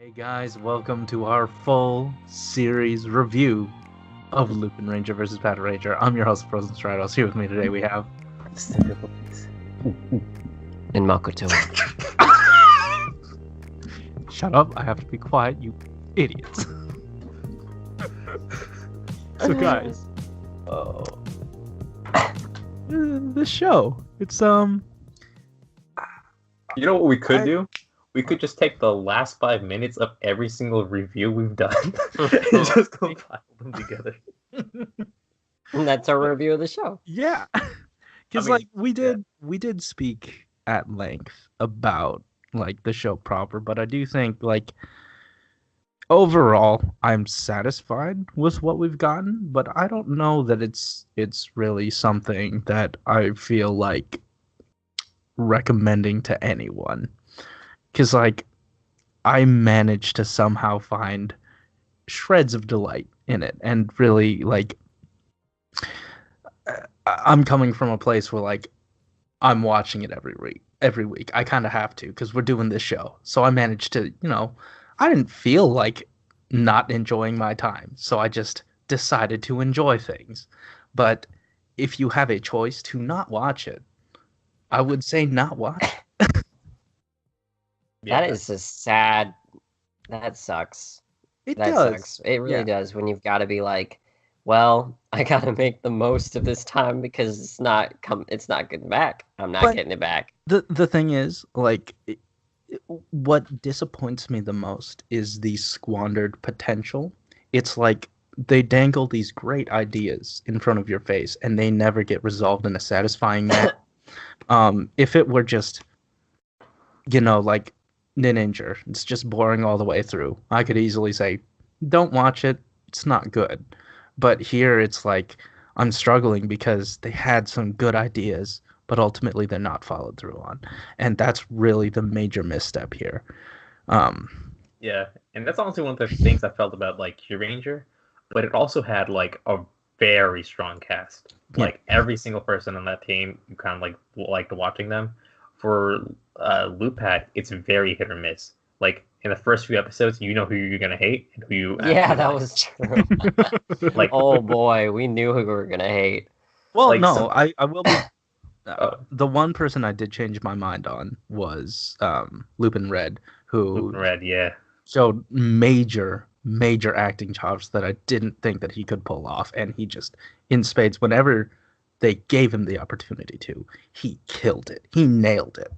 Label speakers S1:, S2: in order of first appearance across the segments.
S1: Hey guys, welcome to our full series review of Lupinranger versus Patranger. I'm your host, Frozen Stratos. Here with me today we have
S2: Cinder Blaze.
S3: And Makotoa.
S1: Shut up, I have to be quiet, you idiots. So guys, the show, it's
S2: You know what we could do? We could just take the last 5 minutes of every single review we've done and just compile them together.
S3: And that's our review of the show.
S1: yeah. Because we did speak at length about like the show proper, but I do think like overall I'm satisfied with what we've gotten, but I don't know that it's really something that I feel like recommending to anyone. Because like I managed to somehow find shreds of delight in it, and really like I'm coming from a place where like I'm watching it every week. I kind of have to because we're doing this show. So I managed to, I didn't feel like not enjoying my time. So I just decided to enjoy things. But if you have a choice to not watch it, I would say not watch it.
S3: Yeah. That is just sad. That sucks.
S1: It
S3: that
S1: does.
S3: Sucks. It really does when you've got to be like, well, I got to make the most of this time because it's not getting back. I'm not getting it back.
S1: The thing is, like, what disappoints me the most is the squandered potential. It's like they dangle these great ideas in front of your face and they never get resolved in a satisfying manner. If it were just, like Ninja, it's just boring all the way through, I could easily say, don't watch it, it's not good. But here it's like I'm struggling because they had some good ideas, but ultimately they're not followed through on. And that's really the major misstep here.
S2: Yeah, and that's honestly one of the things I felt about like Ranger, but it also had like a very strong cast.
S1: Yeah.
S2: Like every single person on that team, you kind of like liked watching them. For Lupat, it's very hit or miss. Like in the first few episodes, you know who you're gonna hate and who you.
S3: Yeah, that was true.
S2: Like,
S3: oh boy, we knew who we were gonna hate.
S1: Well,
S2: like
S1: no, I will be. The one person I did change my mind on was Lupinranger, who showed major acting chops that I didn't think that he could pull off, and he just in spades whenever they gave him the opportunity to, he killed it. He nailed it.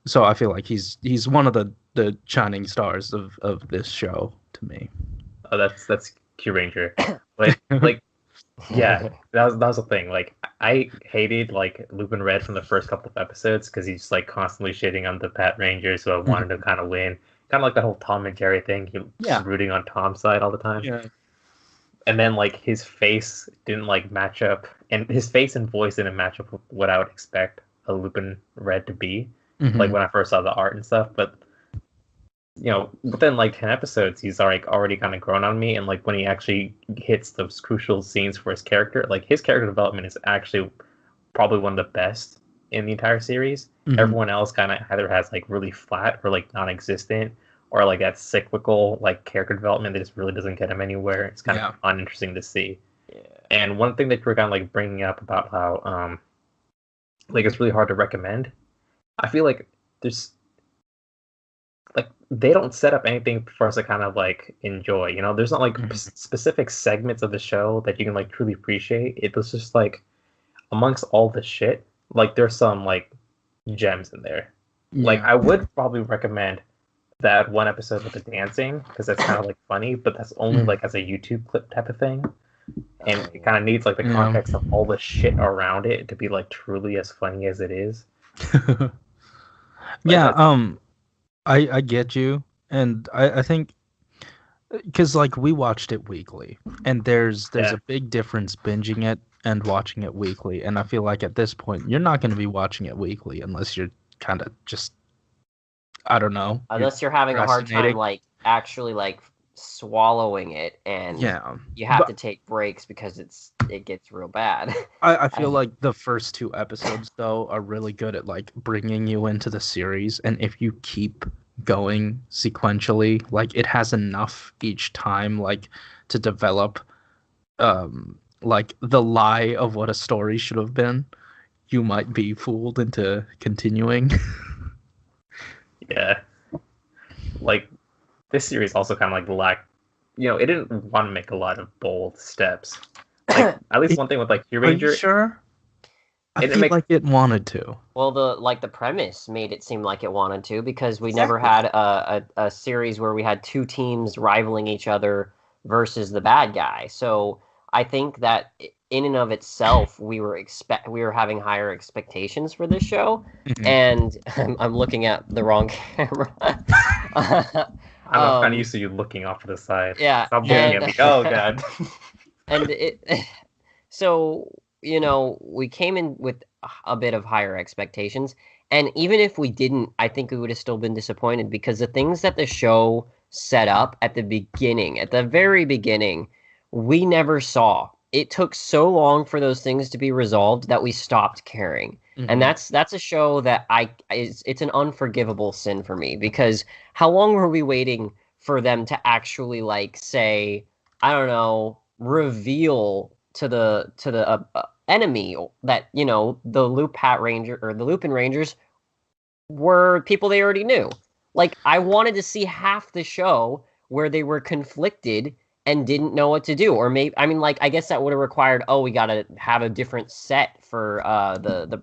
S1: So I feel like he's one of the shining stars of this show to me.
S2: Oh, that's Ranger. Like yeah, that was the thing. Like I hated like Lupinranger from the first couple of episodes because he's like constantly shitting on the Patranger, so I wanted to kind of win. Kind of like that whole Tom and Jerry thing. He was rooting on Tom's side all the time.
S1: Yeah.
S2: And then like his face didn't like match up, and his face and voice didn't match up with what I would expect a Lupinranger to be.
S1: Mm-hmm.
S2: Like when I first saw the art and stuff, but within like 10 episodes, he's like already kind of grown on me, and like when he actually hits those crucial scenes for his character, like his character development is actually probably one of the best in the entire series. Mm-hmm. Everyone else kind of either has like really flat or like non-existent, or like that cyclical like character development that just really doesn't get him anywhere. It's kind of uninteresting to see. Yeah. And one thing that we're kind of like bringing up about how like it's really hard to recommend. I feel like there's like they don't set up anything for us to kind of like enjoy. There's not like specific segments of the show that you can like truly appreciate. It was just like amongst all the shit, like there's some like gems in there. Yeah. Like I would probably recommend that one episode with the dancing because that's kind of like funny, but that's only like as a YouTube clip type of thing, and it kind of needs like the context of all the shit around it to be like truly as funny as it is.
S1: I get you, and I think because like we watched it weekly, and there's a big difference binging it and watching it weekly, and I feel like at this point you're not going to be watching it weekly unless you're kind of just, I don't know,
S3: unless you're having a hard time like actually like swallowing it, and you have to take breaks because it gets real bad.
S1: I feel like the first 2 episodes though are really good at like bringing you into the series, and if you keep going sequentially. Like it has enough each time, like to develop like the lie of what a story should have been. You might be fooled into continuing.
S2: Yeah, like this series also kind of like lacked. It didn't want to make a lot of bold steps. Like at least one thing with like
S1: Are you
S2: Ranger,
S1: sure? I
S2: it didn't
S1: feel
S2: make
S1: like it wanted to.
S3: Well, the premise made it seem like it wanted to, because we never
S1: Exactly.
S3: had a series where we had two teams rivaling each other versus the bad guy. So I think that in and of itself, we were having higher expectations for this show,
S1: Mhm.
S3: and I'm looking at the wrong camera.
S2: I'm kind of
S3: um,
S2: used to you looking off to the side.
S3: yeah,
S2: Stop looking
S1: Yeah.
S2: at me. Oh god.
S3: and it so we came in with a bit of higher expectations, and even if we didn't, I think we would have still been disappointed, because the things that the show set up at the beginning, at the very beginning, we never saw. It took so long for those things to be resolved that we stopped caring. And
S1: Mhm.
S3: that's a show that it's an unforgivable sin for me, because how long were we waiting for them to actually like say, I don't know, reveal to the enemy that the Lupin Rangers were people they already knew. Like, I wanted to see half the show where they were conflicted and didn't know what to do, or maybe, I mean, like, I guess that would have required, oh, we gotta have a different set for the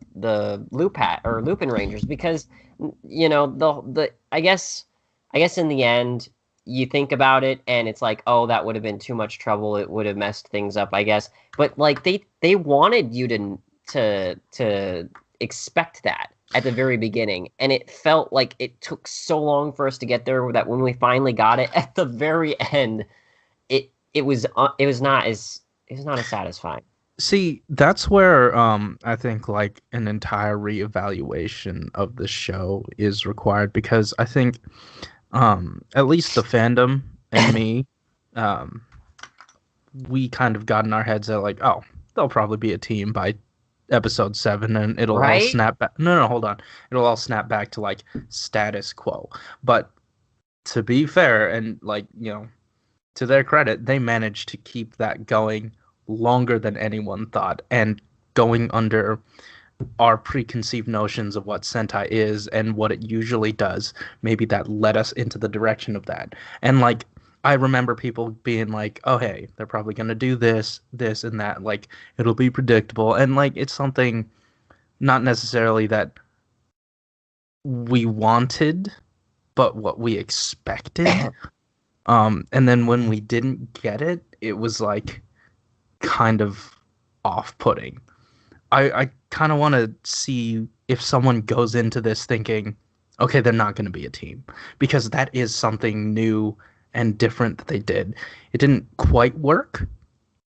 S3: Lupin Rangers, because the I guess in the end, you think about it and it's like, oh, that would have been too much trouble. It would have messed things up, I guess. But like they wanted you to expect that at the very beginning, and it felt like it took so long for us to get there that when we finally got it at the very end, it was not as satisfying.
S1: See, that's where I think like an entire reevaluation of the show is required, because I think at least the fandom and me, um we kind of got in our heads that like, oh, they'll probably be a team by episode 7 and it'll all
S3: Right?
S1: snap back. No, hold on. It'll all snap back to like status quo. But to be fair and like, to their credit, they managed to keep that going longer than anyone thought, and going under our preconceived notions of what Sentai is and what it usually does. Maybe that led us into the direction of that. And like, I remember people being like, "Oh, hey, they're probably gonna do this, this, and that. Like, it'll be predictable." And like, it's something not necessarily that we wanted, but what we expected. And then when we didn't get it, it was like kind of off-putting. I kind of want to see if someone goes into this thinking, okay, they're not going to be a team, because that is something new and different that they did. It didn't quite work.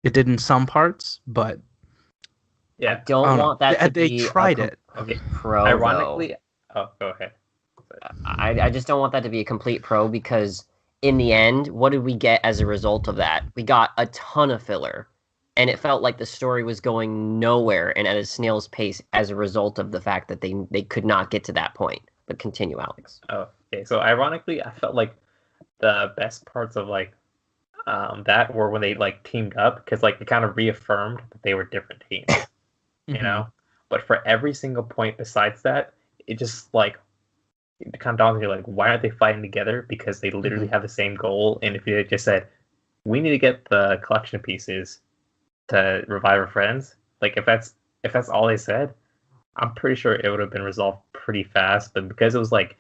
S1: It did in some parts, but
S3: I
S2: Yeah.
S1: I
S3: don't
S1: don't know.
S3: want that to
S1: They
S3: be
S1: tried it.
S2: Okay.
S3: pro, though.
S2: Ironically, oh, go ahead.
S3: I just don't want that to be a complete pro, because in the end, what did we get as a result of that? We got a ton of filler, and it felt like the story was going nowhere and at a snail's pace as a result of the fact that they could not get to that point. But continue, Alex.
S2: Oh, okay. So ironically, I felt like the best parts of like that were when they like teamed up, because like it kind of reaffirmed that they were different teams, you
S1: Mhm.
S2: know. But for every single point besides that, it just like it kind of dawns on you like, why aren't they fighting together? Because they literally have the same goal. And if you had just said, we need to get the collection pieces to revive our friends, like if that's all they said, I'm pretty sure it would have been resolved pretty fast. But because it was like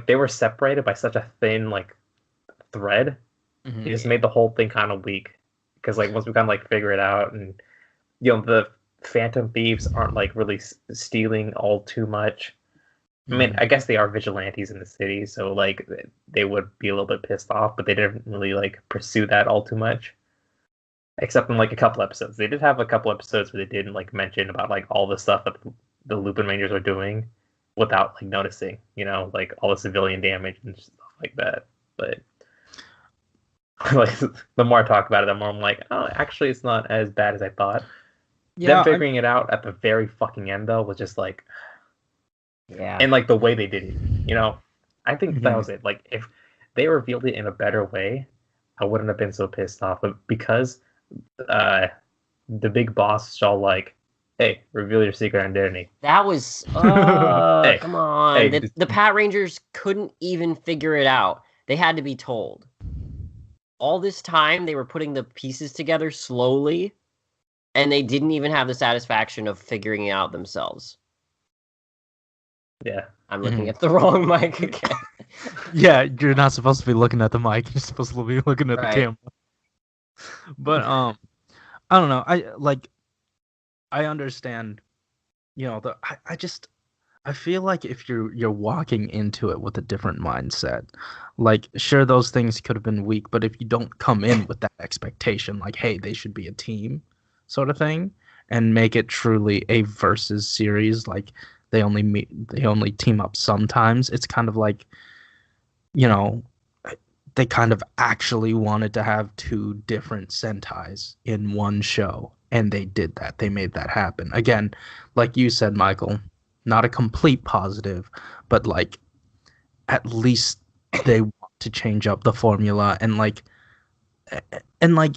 S2: they were separated by such a thin like thread, it just
S1: Mhm.
S2: made the whole thing kind of weak. Because like once we kind of like figure it out, and the phantom thieves aren't like really stealing all too much. I mean,
S1: Mhm.
S2: I guess they are vigilantes in the city, so like they would be a little bit pissed off, but they didn't really like pursue that all too much. Except in like a couple episodes, they did have a couple episodes where they didn't like mention about like all the stuff that the Lupin Rangers are doing without like noticing, like all the civilian damage and stuff like that. But like the more I talk about it, the more I'm like, oh, actually, it's not as bad as I thought. Them
S1: Yeah,
S2: figuring it out at the very fucking end though was just like,
S3: Yeah.
S2: And like the way they did it, you know, I think that
S1: Mhm.
S2: was it. Like if they revealed it in a better way, I wouldn't have been so pissed off. But because uh, the big boss is all like, "Hey, reveal your secret identity."
S3: That was
S2: Hey,
S3: come on.
S2: hey,
S3: The Pat Rangers couldn't even figure it out. They had to be told. All this time they were putting the pieces together slowly, and they didn't even have the satisfaction of figuring it out themselves.
S2: yeah,
S3: I'm looking
S1: Mhm.
S3: at the wrong mic again.
S1: Yeah, you're not supposed to be looking at the mic. You're supposed to be looking at the
S3: Right.
S1: camera. But I don't know. I understand. I feel like if you're walking into it with a different mindset, like sure those things could have been weak, but if you don't come in with that expectation, like hey, they should be a team, sort of thing, and make it truly a versus series, like they only team up sometimes. It's kind of like, you know, they kind of actually wanted to have two different Sentais in one show, and they did that. They made that happen. Again, like you said, Michael, not a complete positive, but like at least they want to change up the formula and like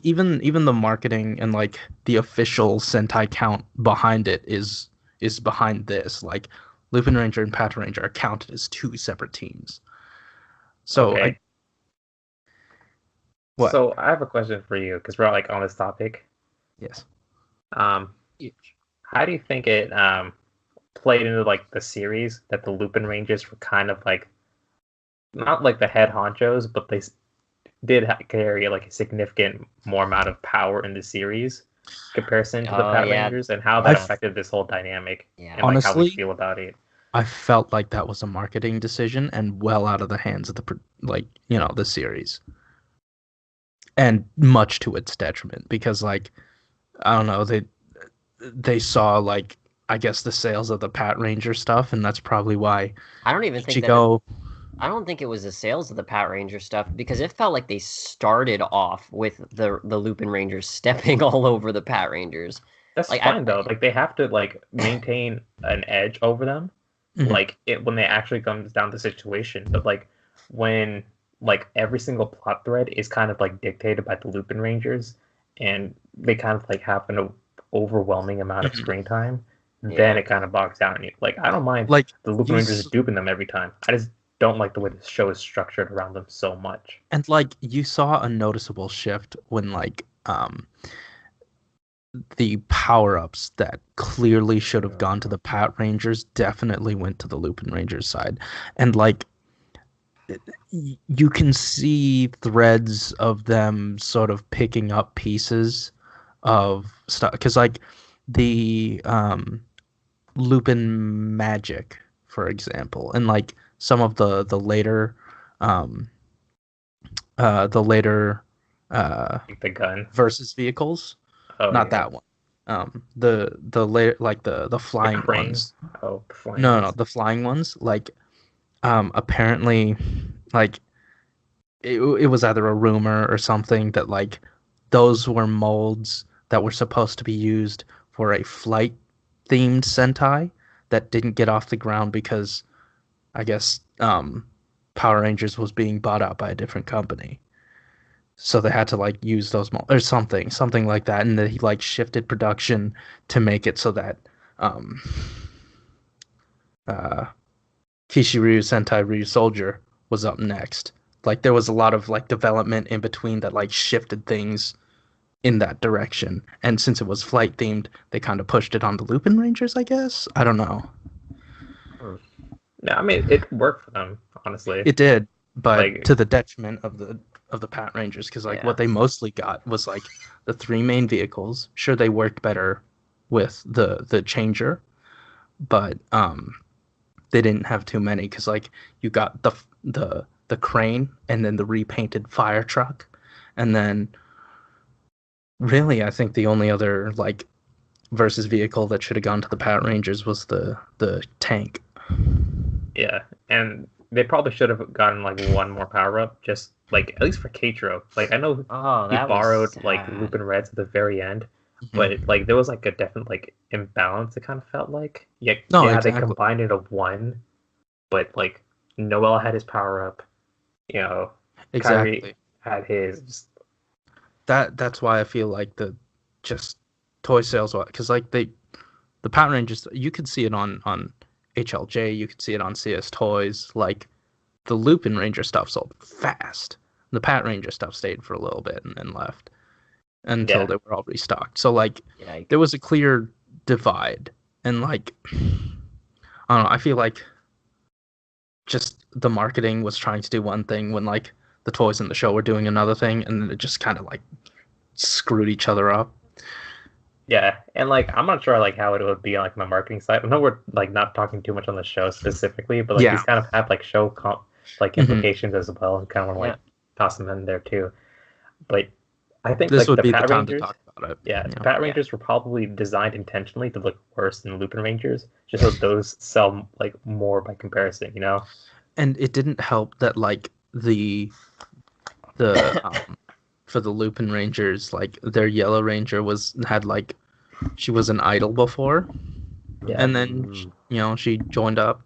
S1: even the marketing and like the official Sentai count behind it is behind this. Like Lupinranger and Patranger are counted as two separate teams. So I
S2: okay.
S1: what?
S2: So I have a question for you because we're like on this topic.
S1: Yes.
S2: Um, how do you think it played into like the series that the Lupin Rangers were kind of like not like the head honchos, but they did carry like a significant more amount of power in the series comparison to the
S3: Oh
S2: Pat
S3: yeah,
S2: Rangers and how
S1: I
S2: that
S1: f-
S2: affected this whole dynamic
S3: yeah.
S2: and like how we
S1: honestly,
S2: feel about it.
S1: I felt like that was a marketing decision and well out of the hands of the series, and much to its detriment because like I don't know, they saw like I guess the sales of the Pat Ranger stuff, and that's probably why
S3: I don't even think that
S1: Ichigo.
S3: I don't think it was the sales of the Pat Ranger stuff because it felt like they started off with the Lupin Rangers stepping all over the Pat Rangers.
S2: That's
S3: Like
S2: fine though. Like they have to like maintain an edge over them,
S1: Mhm.
S2: like it when they actually comes down to the situation. But like when like every single plot thread is kind of like dictated by the Lupin Rangers, and they kind of like have an overwhelming amount of
S1: Mhm.
S2: screen time, then
S3: yeah.
S2: it kind of bogs down. And like I don't mind
S1: Like
S2: the Lupin
S1: you
S2: Rangers
S1: s-
S2: duping them every time. I just don't like the way the show is structured around them so much.
S1: and like you saw a noticeable shift when like the power-ups that clearly should have gone to the Pat Rangers definitely went to the Lupin Rangers side. And like you can see threads of them sort of picking up pieces of stuff because like the Lupin magic, for example, and like some of um the later
S2: Like the gun.
S1: versus vehicles,
S2: Oh
S1: not
S2: yeah.
S1: that one. The later like the
S2: The
S1: flying
S2: crane.
S1: ones.
S2: Oh, the flying
S1: No,
S2: ones.
S1: the flying ones. Like apparently, like it was either a rumor or something that like those were molds that were supposed to be used for a flight themed Sentai that didn't get off the ground because I guess Power Rangers was being bought out by a different company. So they had to like use those molds or something like that, and then he like shifted production to make it so that um uh Kishiru Sentai Ryu Soldier was up next. Like there was a lot of like development in between that like shifted things in that direction. And since it was flight themed, they kind of pushed it on the Lupin Rangers, I guess. I don't know.
S2: Hmm. No, I mean it worked for them, honestly.
S1: It did, but
S2: Like,
S1: to the detriment of the Pat Rangers because like
S3: Yeah.
S1: what they mostly got was like the three main vehicles. Sure, they worked better with the changer, but they didn't have too many because like you got the crane and then the repainted fire truck, and then really I think the only other like versus vehicle that should have gone to the Pat Rangers was the tank.
S2: yeah, and they probably should have gotten like one more power up, just like at least for Keitro. Like I know
S3: Oh,
S2: he
S3: that was
S2: borrowed like
S3: sad.
S2: Lupin Reds at the very end. but like there was like a definite like imbalance. It kind of felt like
S1: No,
S2: they
S1: exactly.
S2: combined into one, but like Noel had his power up,
S1: Exactly.
S2: Kyrie had his. Just...
S1: That's why I feel like the just toy sales, because like the Power Rangers, you could see it on HLJ, you could see it on CS Toys. Like the Lupinranger stuff sold fast. The Patranger stuff stayed for a little bit and then left until they were all restocked. So like there was a clear divide, and like I don't know, I feel like just the marketing was trying to do one thing when like the toys in the show were doing another thing, and then it just kind of like screwed each other up.
S2: Yeah, and like I'm not sure like how it would be on like my marketing side. I know we're like not talking too much on the show specifically, but like these kind of have like show implications as well, and kind of want to like toss them in there too. But I think
S1: this
S2: like
S1: would
S2: the
S1: be the time
S2: Patrangers,
S1: to talk about it.
S2: Yeah, the Patrangers were probably designed intentionally to look worse than the Lupinrangers, just so those sell like more by comparison,
S1: And it didn't help that like the for the Lupinrangers, like their Yellow Ranger had like she was an idol before, and then she joined up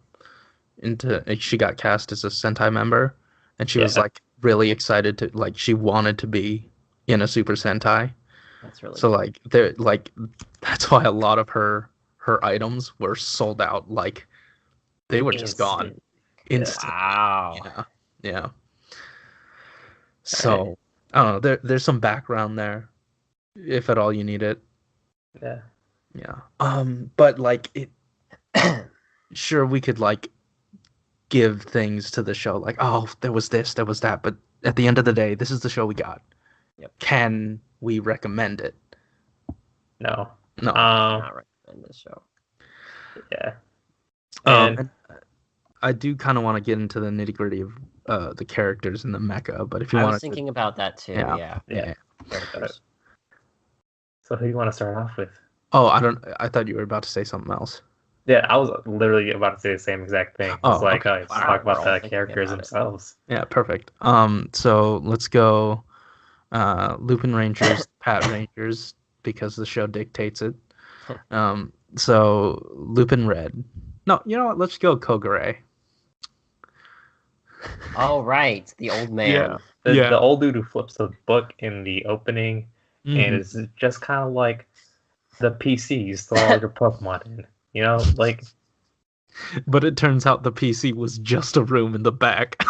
S1: she got cast as a Sentai member, and she was like really excited to like she wanted to be in a Super Sentai.
S3: That's really
S1: so like they're like that's why a lot of her items were sold out. Like they were just gone instantly.
S3: Wow.
S1: Yeah. So I don't know. There's some background there, if at all you need it.
S2: Yeah.
S1: But like it, sure we could like give things to the show like, oh, there was this, there was that, but at the end of the day, this is the show we got.
S3: Yep.
S1: Can we recommend it?
S2: No.
S3: I cannot recommend this show.
S2: Yeah.
S1: And I do kind of want to get into the nitty gritty of the characters in the mecha, but if you want, I was
S3: thinking about that too. Yeah.
S2: So who do you want to start off with?
S1: Oh, I thought you were about to say something else.
S2: Yeah, I was literally about to say the same exact thing. It's let's talk about the characters themselves.
S1: Yeah, perfect. So let's go Lupinrangers, Patrangers, because the show dictates it. So Lupin Red. No, you know what? Let's go Kogure.
S3: Oh, right. The old man.
S2: The old dude who flips the book in the opening and is just kind of like the PC you throw all your Pokemon in. Like...
S1: But it turns out the PC was just a room in the back.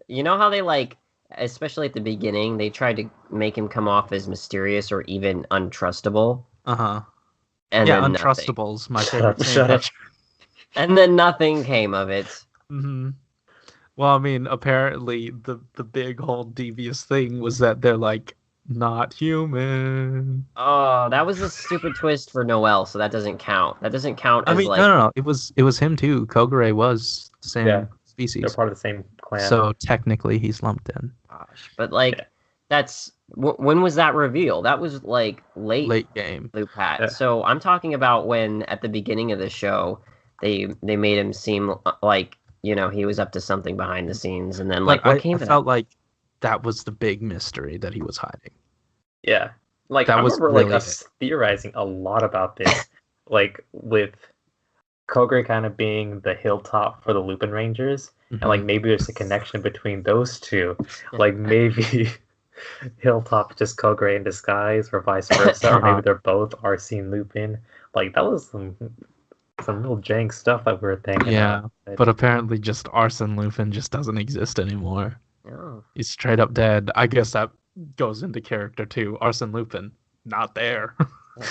S3: You know how they like, especially at the beginning, they tried to make him come off as mysterious or even untrustable?
S1: Uh-huh.
S3: And
S1: yeah,
S3: then
S1: Untrustable's my favorite
S2: Shut
S3: and then nothing came of it.
S1: Mm-hmm. Well, I mean, apparently the big whole devious thing was that they're like not human.
S3: Oh, that was a stupid twist for Noel, so that doesn't count. That doesn't count as like...
S1: No. It was him too. Kogure was the same species.
S2: They're part of the same clan.
S1: So technically he's lumped in.
S3: Gosh, but like that's... When was that reveal? That was like late
S1: game.
S3: Lupat. Yeah. So I'm talking about when at the beginning of the show they made him seem like, he was up to something behind the scenes, and then like what came? I
S1: felt like that was the big mystery that he was hiding.
S2: Yeah, like I remember like us theorizing a lot about this, like with Kogure kind of being the hilltop for the Lupinrangers, and like maybe there's a connection between those two, like maybe Hilltop just Kogure in disguise, or vice versa, or maybe they're both Arsene Lupin. Like that was some real jank stuff that we were thinking.
S1: Yeah, but apparently just Arsene Lupin just doesn't exist anymore.
S3: Oh.
S1: He's straight up dead. I guess that goes into character too. Arsene Lupin, not there.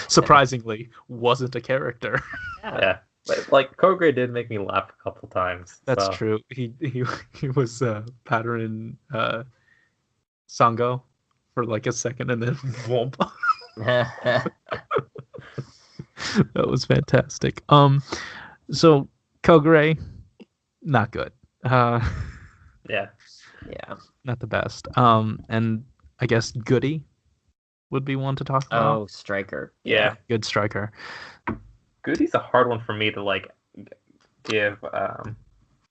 S1: Surprisingly, wasn't a character.
S2: Yeah. But, like Kogure did make me laugh a couple times.
S1: That's true. He was Pattern Sango for like a second, and then whoomp. That was fantastic. So Kogure, not good.
S2: Yeah.
S1: Not the best. And I guess Goody would be one to talk about.
S3: Oh, Striker.
S2: Yeah.
S1: Good Striker.
S2: Goody's a hard one for me to like give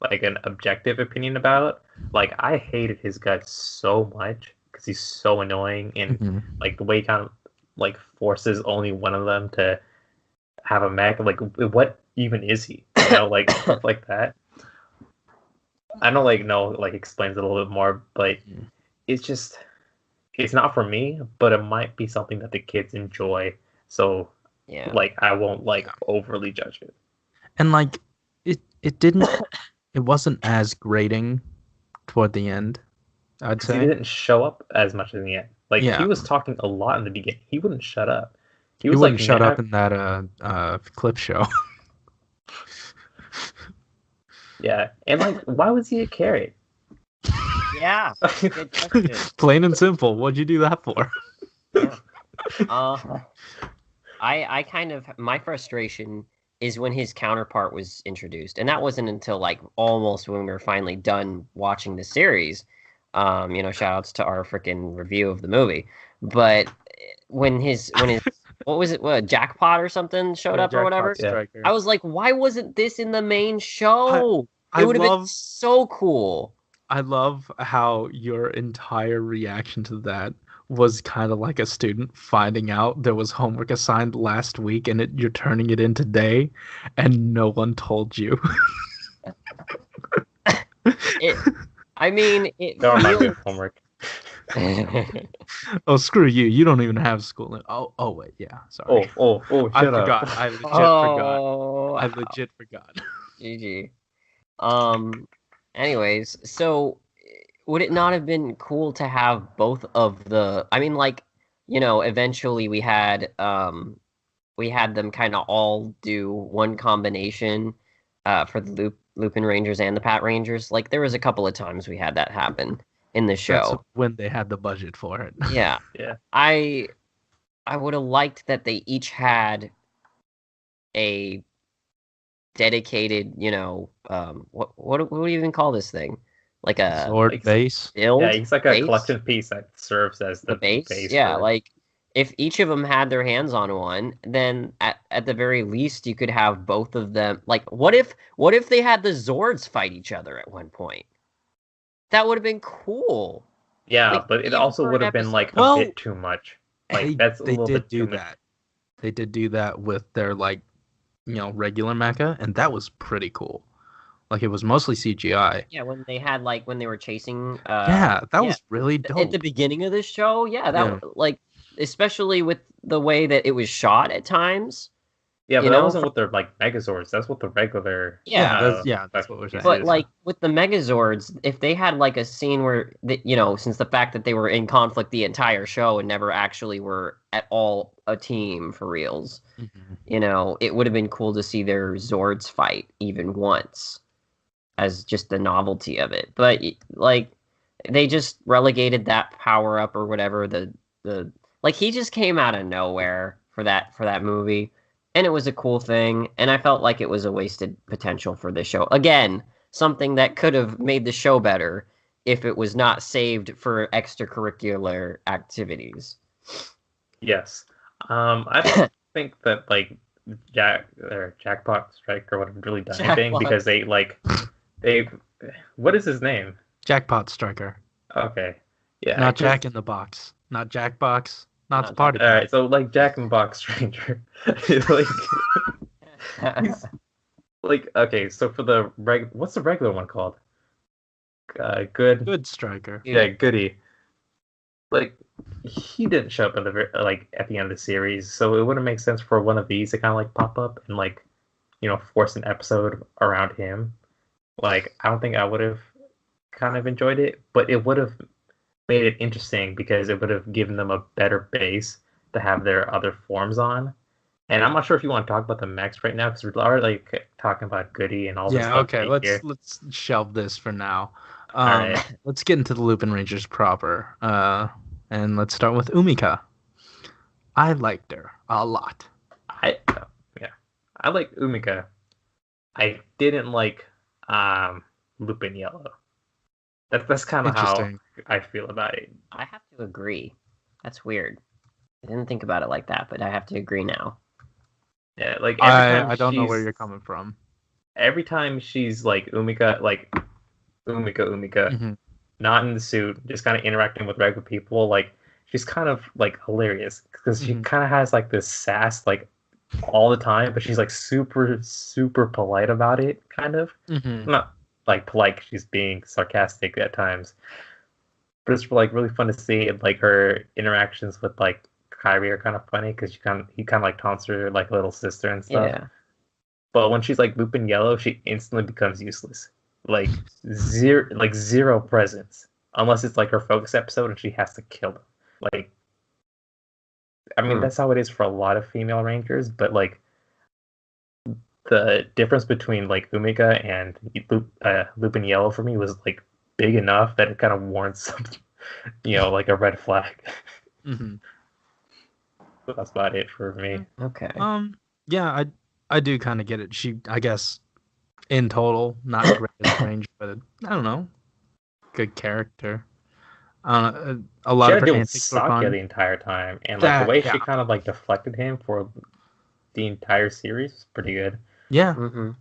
S2: like an objective opinion about. Like I hated his guts so much because he's so annoying, and like the way he kind of like forces only one of them to have a mech. Like, what even is he? Like stuff like that. I don't know, explains it a little bit more, but it's not for me. But it might be something that the kids enjoy. So
S3: Yeah.
S2: I won't overly judge it.
S1: And it wasn't as grating toward the end, I'd
S2: He
S1: say.
S2: didn't show up as much in the end.
S1: Yeah.
S2: He was talking a lot in the beginning. He wouldn't shut up.
S1: He wouldn't shut up in that clip show.
S2: Yeah, and why was he a carrot?
S3: Yeah. Good question.
S1: Plain and simple. What'd you do that for?
S3: Yeah. I kind of, my frustration is when his counterpart was introduced, and that wasn't until almost when we were finally done watching the series. Shout outs to our freaking review of the movie. But when his what was it? What, Jackpot or something showed up or whatever?
S1: Yeah.
S3: I was like, why wasn't this in the main show? It would have been so cool.
S1: I love how your entire reaction to that was kind of like a student finding out there was homework assigned last week and you're turning it in today, and no one told you.
S3: It
S2: don't remind me of homework.
S1: Oh, screw you! You don't even have school. Oh wait, yeah. Sorry.
S2: Oh!
S1: I
S2: Shut up.
S1: forgot. I legit forgot.
S3: Wow.
S1: I legit forgot.
S3: GG. Anyways, so would it not have been cool to have both of the? I mean, eventually we had them kind of all do one combination for the Lupinrangers and the Patrangers. There was a couple of times we had that happen in the show.
S1: That's when they had the budget for it.
S3: Yeah.
S2: Yeah.
S3: I would have liked that they each had a dedicated, what do you even call this thing? Like a
S1: sword base.
S3: Build
S2: Yeah, he's like a
S3: base?
S2: collection piece that serves as the
S3: base. Yeah, if each of them had their hands on one, then at the very least you could have both of them. What if they had the Zords fight each other at one point? That would have been cool.
S2: Yeah, but it also would have been a bit too much. That's a little bit too much.
S1: They did do that with their regular mecha, and that was pretty cool. It was mostly CGI.
S3: Yeah, when they had when they were chasing.
S1: That was really dope.
S3: At the beginning of this show, especially with the way that it was shot at times.
S2: Yeah, but that wasn't with their Megazords. That's what the regular.
S1: Yeah, that's what we're saying.
S3: But with the Megazords, if they had a scene where since the fact that they were in conflict the entire show and never actually were at all a team for reals, it would have been cool to see their Zords fight even once, as just the novelty of it. But they just relegated that power up or whatever. The he just came out of nowhere for that movie. And it was a cool thing, and I felt like it was a wasted potential for this show. Again, something that could have made the show better if it was not saved for extracurricular activities.
S2: Yes. I don't think that Jackpot Striker would have really done anything because they what is his name?
S1: Jackpot Striker.
S2: Okay. Yeah.
S1: Not Jack in the Box. Not Jackbox. Not the party.
S2: All right, so Jack and Box Stranger, okay. So for the what's the regular one called?
S1: Good Striker.
S2: Yeah, Goody. He didn't show up at the at the end of the series, so it wouldn't make sense for one of these to kind of pop up and force an episode around him. I don't think I would have kind of enjoyed it, but it would have made it interesting because it would have given them a better base to have their other forms on. And I'm not sure if you want to talk about the mechs right now because we're already talking about Goody and all this stuff.
S1: Yeah, okay, let's shelve this for now.
S2: Right.
S1: Let's get into the Lupinrangers proper. And let's start with Umika. I liked her a lot.
S2: I like Umika. I didn't like Lupin Yellow. That's kind of how I feel about it.
S3: I have to agree. That's weird. I didn't think about it like that, but I have to agree now.
S2: Yeah,
S1: I don't know where you're coming from.
S2: Every time she's Umika, Umika,
S1: Mm-hmm.
S2: not in the suit, just kind of interacting with regular people, she's kind of like hilarious because she
S1: Mhm.
S2: kind of has like this sass like all the time, but she's like super polite about it, kind of.
S1: Mhm.
S2: Not like polite 'cause she's being sarcastic at times, but it's like really fun to see. And like her interactions with like Kyrie are kind of funny because he kind of like taunts her like little sister and stuff.
S3: Yeah.
S2: But when she's like Lupin Yellow, she instantly becomes useless. Like zero presence. Unless it's like her focus episode and she has to kill them. Like I mean that's how it is for a lot of female rangers, but like the difference between like Umika and Lupin Yellow for me was like big enough that it kind of warrants something, like a red flag.
S1: Mhm.
S2: So that's about it for me.
S3: Okay.
S1: Yeah, I do kind of get it. She, I guess, in total, not great as a ranger, but I don't know, good character. A
S2: She
S1: lot
S2: had
S1: of
S2: to
S1: her
S2: deal with
S1: antics were
S2: Sakya
S1: fun.
S2: the entire time, and like the
S1: That,
S2: way
S1: yeah,
S2: she kind of like deflected him for the entire series is pretty good.
S1: yeah,
S3: Mm-hmm.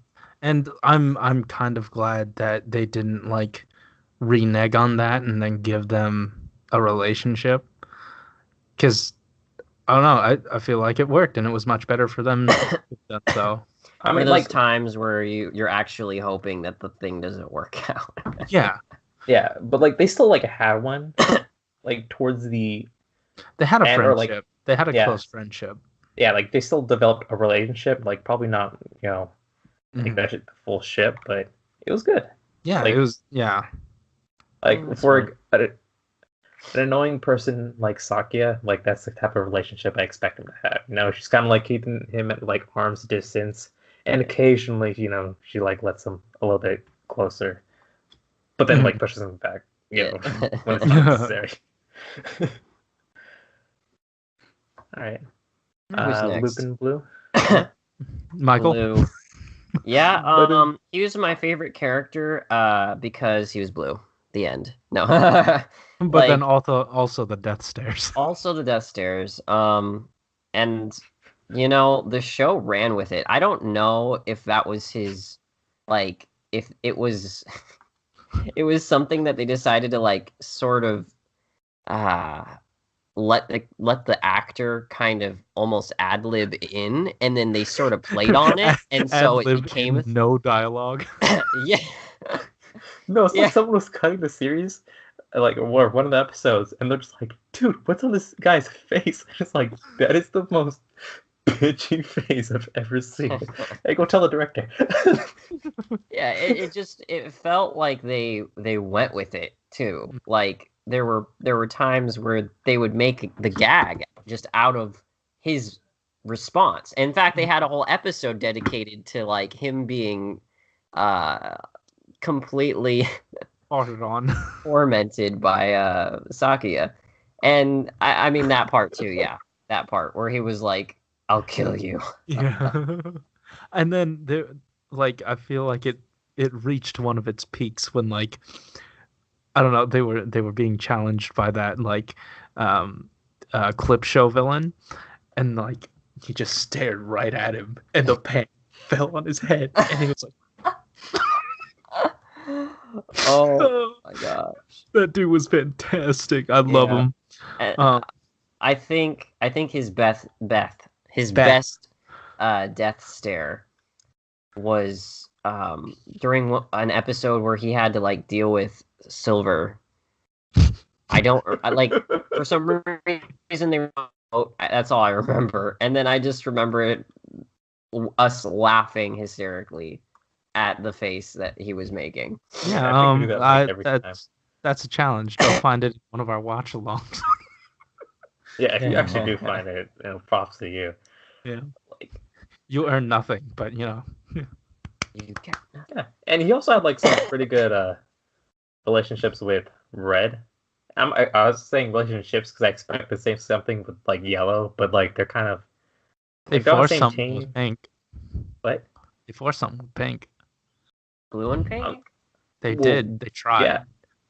S1: and I'm kind of glad that they didn't like renege on that and then give them a relationship, because I don't know, I feel like it worked and it was much better for them to have done so.
S2: I
S3: One of
S2: mean,
S3: those
S2: like,
S3: times where you're actually hoping that the thing doesn't work out.
S1: Yeah,
S2: yeah, but like they still like had one, like towards the
S1: they had a
S2: end, or like,
S1: friendship. They had a
S2: yeah,
S1: close friendship.
S2: yeah, like they still developed a relationship. Like probably not, like
S1: Mhm.
S2: that shit the full ship, but it was good.
S1: Yeah, it
S2: Like,
S1: was. Yeah.
S2: like
S3: That's
S2: for an annoying person like Sakya, like that's the type of relationship I expect him to have. She's kind of like keeping him at like arm's distance, and occasionally, she like lets him a little bit closer, but then like pushes him back,
S3: Yeah.
S2: when it's not necessary. All right,
S3: Who's next?
S2: Lupin Blue.
S1: Michael.
S3: Blue. Yeah,
S2: But then-
S3: he was my favorite character because he was blue. The end. No.
S1: But then
S3: Like,
S1: also the death stairs.
S3: also the Death Stairs. And the show ran with it. I don't know if that was his, like, if it was it was something that they decided to like sort of uh let the actor kind of almost ad lib in, and then they sort of played on it, and so it
S1: Ad-lib
S3: became
S1: in no dialogue.
S3: yeah.
S2: No, it's
S3: Yeah.
S2: like someone was cutting the series, like or one of the episodes, and they're just like, "Dude, what's on this guy's face?" It's like that is the most bitchy face I've ever seen. Hey, go tell the director.
S3: Yeah, it felt like they went with it too. Like there were times where they would make the gag just out of his response. In fact, they had a whole episode dedicated to like him being completely
S1: Farted on.
S3: tormented by Sakia. And I mean that part too, yeah. That part where he was like, "I'll kill you."
S1: Yeah. And then there, like, I feel like it reached one of its peaks when, like, I don't know, they were being challenged by that like clip show villain, and like he just stared right at him and the pan fell on his head and he was like,
S3: Oh my gosh.
S1: that dude was fantastic. I love
S3: Yeah.
S1: him.
S3: And I think his his
S1: Beth.
S3: best death stare was during an episode where he had to like deal with Silver. Like for some reason they were that's all I remember, and then I just remember us laughing hysterically at the face that he was making.
S1: Yeah,
S2: I think we do that, like, every time.
S1: that's a challenge. Go find it in one of our watch alongs.
S2: Yeah, if you actually do find it, props to you.
S1: Yeah.
S2: Like,
S1: You earn nothing, but you know.
S3: You got
S2: yeah, and he also had like some pretty good relationships with Red. I was saying relationships because I expect the same something with like Yellow, but like they're kind of
S1: They
S2: they're on the
S1: forced
S2: same
S1: something
S2: team.
S1: with pink.
S2: What?
S1: They forced something with pink.
S3: blue and pink.
S1: They
S2: Well,
S1: did. They tried.
S2: yeah.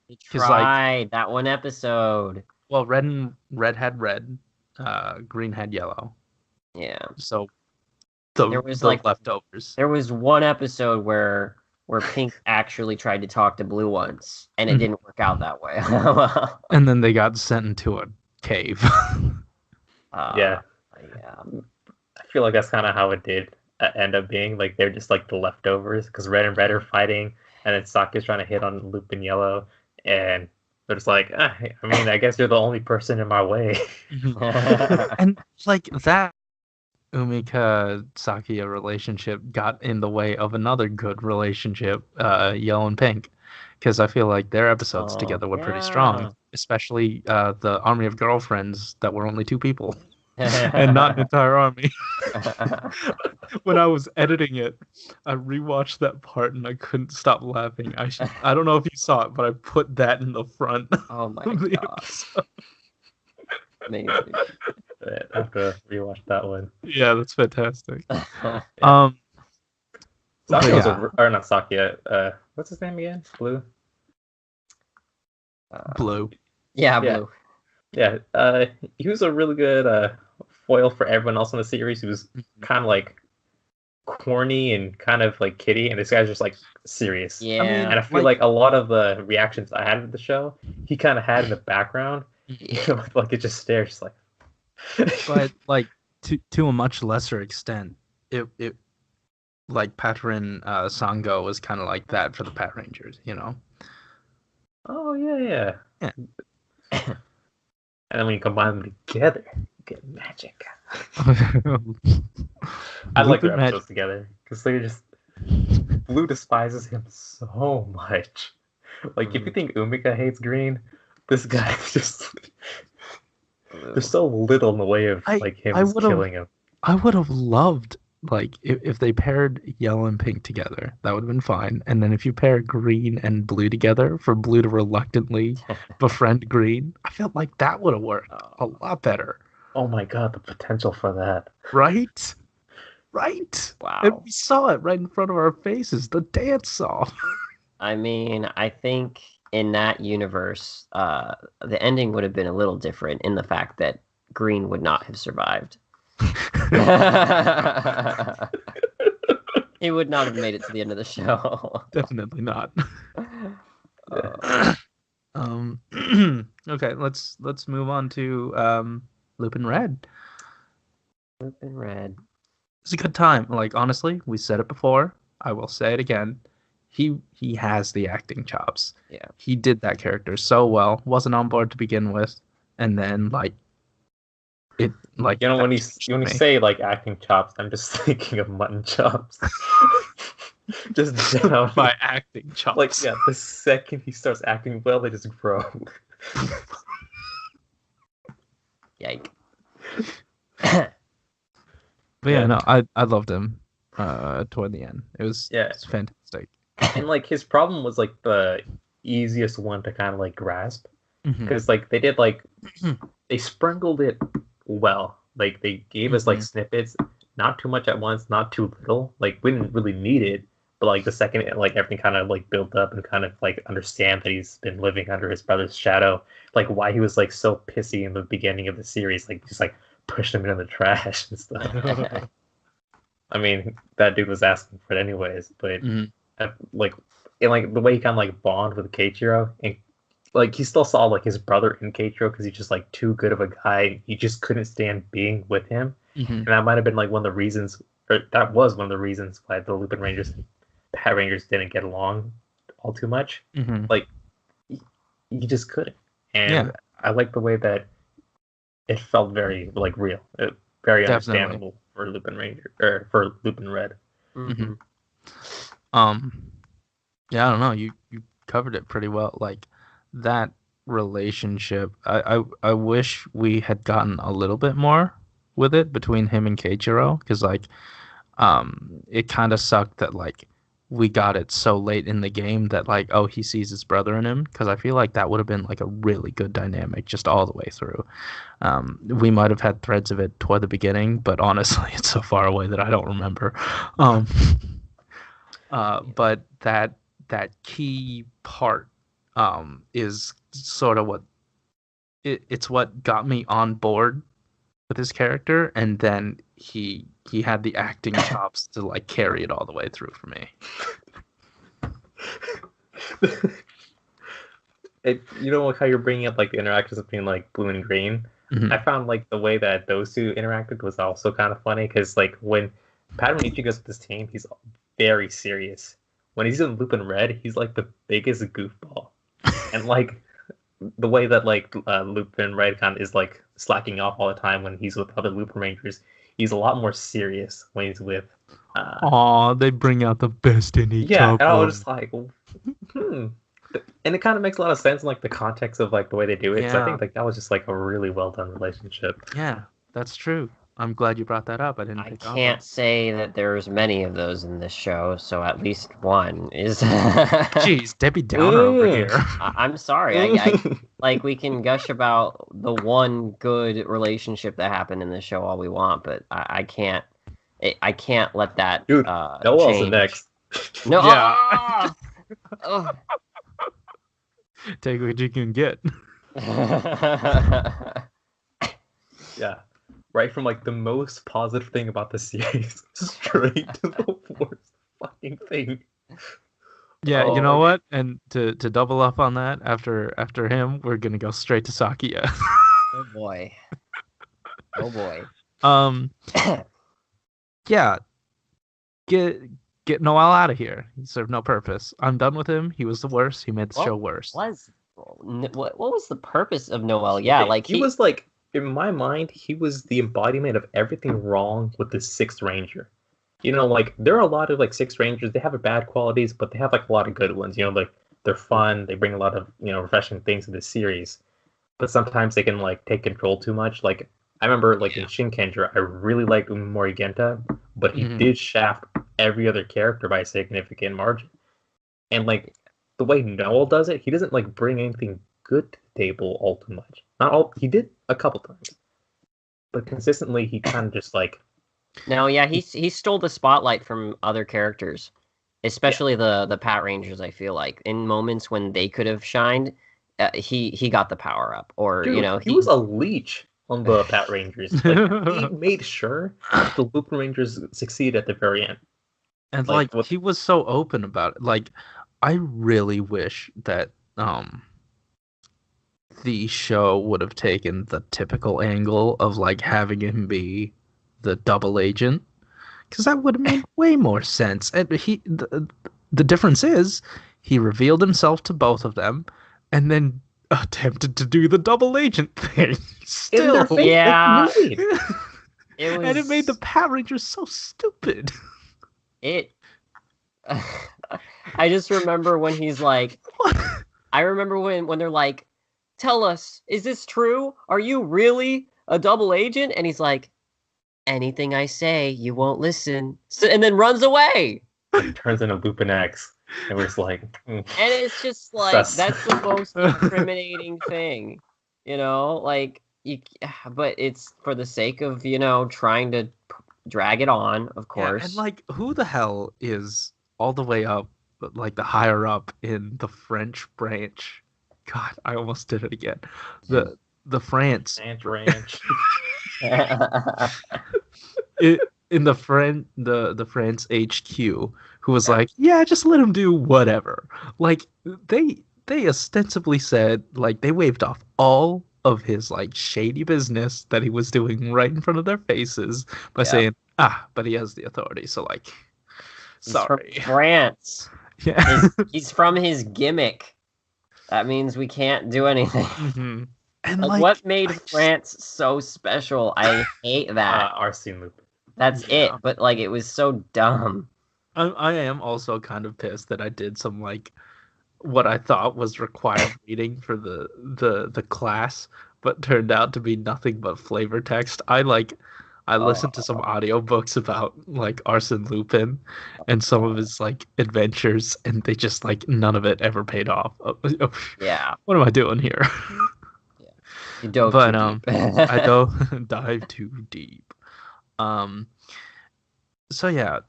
S3: He
S1: 'Cause, like-
S3: tried that one episode.
S1: Well, red had red, green had yellow.
S3: Yeah.
S1: So
S3: There was,
S1: the
S3: like-
S1: leftovers.
S3: There was one episode where Pink actually tried to talk to Blue once, and it didn't work out that way.
S1: And then they got sent into a cave.
S2: Yeah.
S3: Yeah.
S2: I feel like that's kind of how it did end up being. Like they're just like the leftovers because Red and Red are fighting, and then Saki's trying to hit on Lupin Yellow, and they're just like, I mean, I guess you're the only person in my way.
S1: And like that Umika Sakia relationship got in the way of another good relationship, Yellow and Pink, because I feel like their episodes
S3: Oh,
S1: together were pretty
S3: yeah.
S1: strong, especially the army of girlfriends that were only 2 people and not an entire army. When I was editing it, I rewatched that part and I couldn't stop laughing. I don't know if you saw it, but I put that in the front
S3: Oh my
S1: of the
S3: god.
S1: episode.
S3: Amazing.
S2: I have to rewatch that one.
S1: Yeah, that's fantastic.
S2: Yeah.
S1: Um,
S2: Sakia
S1: but
S2: was
S1: yeah.
S2: or not Sakia. What's his name again? Blue.
S1: Blue.
S3: Yeah,
S2: Yeah.
S3: Blue.
S2: Yeah. He was a really good foil for everyone else in the series. He was kind of like corny and kind of like kiddie, and this guy's just like serious.
S3: Yeah.
S2: And I feel like a lot of the reactions I had to the show, he kind of had in the background. You know, like it just stares, just like.
S1: But like to a much lesser extent, it like Patrin Sango was kind of like that for the Patrangers, you know.
S2: Oh yeah.
S1: Yeah.
S2: And then when you combine them together, you get magic. I like their episodes together because they're just Blue despises him so much. Like if you think Umika hates Green, this guy just there's so little in the way of like him killing him.
S1: I would have loved like if they paired Yellow and Pink together, that would have been fine. And then if you pair Green and Blue together for Blue to reluctantly befriend Green, I felt like that would have worked a lot better.
S2: Oh my god, the potential for that.
S1: Right? Right?
S3: Wow.
S1: And we saw it right in front of our faces, the dance off.
S3: I mean, I think in that universe, the ending would have been a little different in the fact that Green would not have survived. He would not have made it to the end of the show.
S1: Definitely not. Okay, let's move on to Lupin Red.
S3: Lupin Red.
S1: It's a good time. Like honestly, we said it before. I will say it again. He has the acting chops.
S3: Yeah.
S1: He did that character so well. Wasn't on board to begin with, and then like it like
S2: you know when you say like acting chops, I'm just thinking of mutton chops. Just down
S1: my acting chops.
S2: Like yeah, the second he starts acting well, they just grow.
S3: Yike.
S1: But yeah, no, I loved him toward the end. It's fantastic.
S2: And like his problem was like the easiest one to kind of like grasp because like they did like they sprinkled it well. Like they gave us like snippets, not too much at once, not too little. Like we didn't really need it, but like the second like everything kind of like built up and kind of like understand that he's been living under his brother's shadow, like why he was like so pissy in the beginning of the series, like just like pushed him into the trash and stuff. I mean, that dude was asking for it anyways, but like and like the way he kind of like bond with Keiichiro, and like he still saw like his brother in Keiichiro because he's just like too good of a guy. He just couldn't stand being with him, and that might have been like one of the reasons, or that was one of the reasons why the Lupinrangers and Patrangers didn't get along all too much. Like he just couldn't, and I like the way that it felt very like real, very understandable for Lupinranger or for Lupin Red.
S1: Yeah, I don't know. You covered it pretty well. Like that relationship, I wish we had gotten a little bit more with it between him and Keiichiro, because like it kind of sucked that like we got it so late in the game that like he sees his brother in him, because I feel like that would have been like a really good dynamic just all the way through. We might have had threads of it toward the beginning, but honestly it's so far away that I don't remember. But that key part is sort of what it's what got me on board with his character, and then he had the acting chops to like carry it all the way through for me.
S2: You know how you're bringing up like the interactions between like Blue and Green, I found like the way that those two interacted was also kind of funny because like when Patranger goes with his team, he's very serious. When he's in Lupin Red, he's like the biggest goofball, and like the way that like Lupin Red kind of is like slacking off all the time when he's with other Lupin Rangers, he's a lot more serious when he's with.
S1: Aw, they bring out the best in each
S2: Yeah,
S1: of
S2: and I
S1: them.
S2: was just like, hmm. And it kind of makes a lot of sense in like the context of like the way they do it. So I
S1: Yeah.
S2: think like that was just like a really well done relationship.
S1: Yeah, that's true. I'm glad you brought that up. I didn't
S3: I
S1: pick up on
S3: can't
S1: it.
S3: say that there's many of those in this show, so at least one is.
S1: Jeez, Debbie Downer over here.
S3: I'm sorry. I like we can gush about the one good relationship that happened in this show all we want, but I can't. I can't let that.
S2: Dude, Noel's the
S3: change.
S2: next.
S3: No.
S1: Yeah.
S3: Ah! Oh.
S1: Take what you can get.
S2: Yeah. Right from like the most positive thing about the series straight to the worst fucking thing.
S1: Yeah, you
S3: Oh,
S1: know what? And to double up on that, after him, we're gonna go straight to Sakia.
S3: Oh boy. Oh boy.
S1: Yeah. Get Noel out of here. He served no purpose. I'm done with him. He was the worst. He made the show worse.
S3: What was the purpose of Noel? Yeah, like
S2: he was like in my mind, he was the embodiment of everything wrong with the Sixth Ranger. You know, like there are a lot of like Sixth Rangers. They have bad qualities, but they have like a lot of good ones. You know, like they're fun. They bring a lot of refreshing things to the series. But sometimes they can like take control too much. Like I remember, like in Shinkenger, I really liked Morigenta, but he did shaft every other character by a significant margin. And like the way Noel does it, he doesn't like bring anything good to the table all too much. Not all. He did a couple times, but consistently he kind of just like.
S3: No, yeah, he stole the spotlight from other characters, especially the Patrangers. I feel like in moments when they could have shined, he got the power up, or
S2: Dude, he was a leech on the Patrangers. Like he made sure the Lupin Rangers succeed at the very end.
S1: And like he was so open about it. Like I really wish that the show would have taken the typical angle of like having him be the double agent, because that would have made way more sense. And the difference is he revealed himself to both of them and then attempted to do the double agent thing. Still,
S3: yeah.
S1: And it made the Power Rangers so stupid.
S3: I just remember when he's like, I remember when they're like, tell us, is this true? Are you really a double agent? And he's like, anything I say, you won't listen. And then runs away.
S2: It turns into Lupin X. And we're just like...
S3: And it's just like, that's the most incriminating thing. You know, like, but it's for the sake of, trying to drag it on, of course.
S1: Yeah, and like, who the hell is all the way up, like the higher up in the French branch? God, I almost did it again. The France
S2: ranch.
S1: In the France HQ, who was like, yeah, just let him do whatever. Like they ostensibly said, like, they waved off all of his like shady business that he was doing right in front of their faces by saying, but he has the authority, so like, sorry.
S3: He's from France.
S1: Yeah.
S3: He's from his gimmick. That means we can't do anything.
S1: Mm-hmm. And
S3: like, what made France so special? I hate that.
S2: Arsene Lupin.
S3: That's it. But like, it was so dumb.
S1: I am also kind of pissed that I did some like what I thought was required reading for the class, but turned out to be nothing but flavor text. I listened to some audiobooks about like Arsene Lupin and some of his like adventures, and they just like none of it ever paid off.
S3: Yeah.
S1: What am I doing here?
S3: Yeah. You dove
S1: but
S3: too deep.
S1: I dive too deep. So yeah,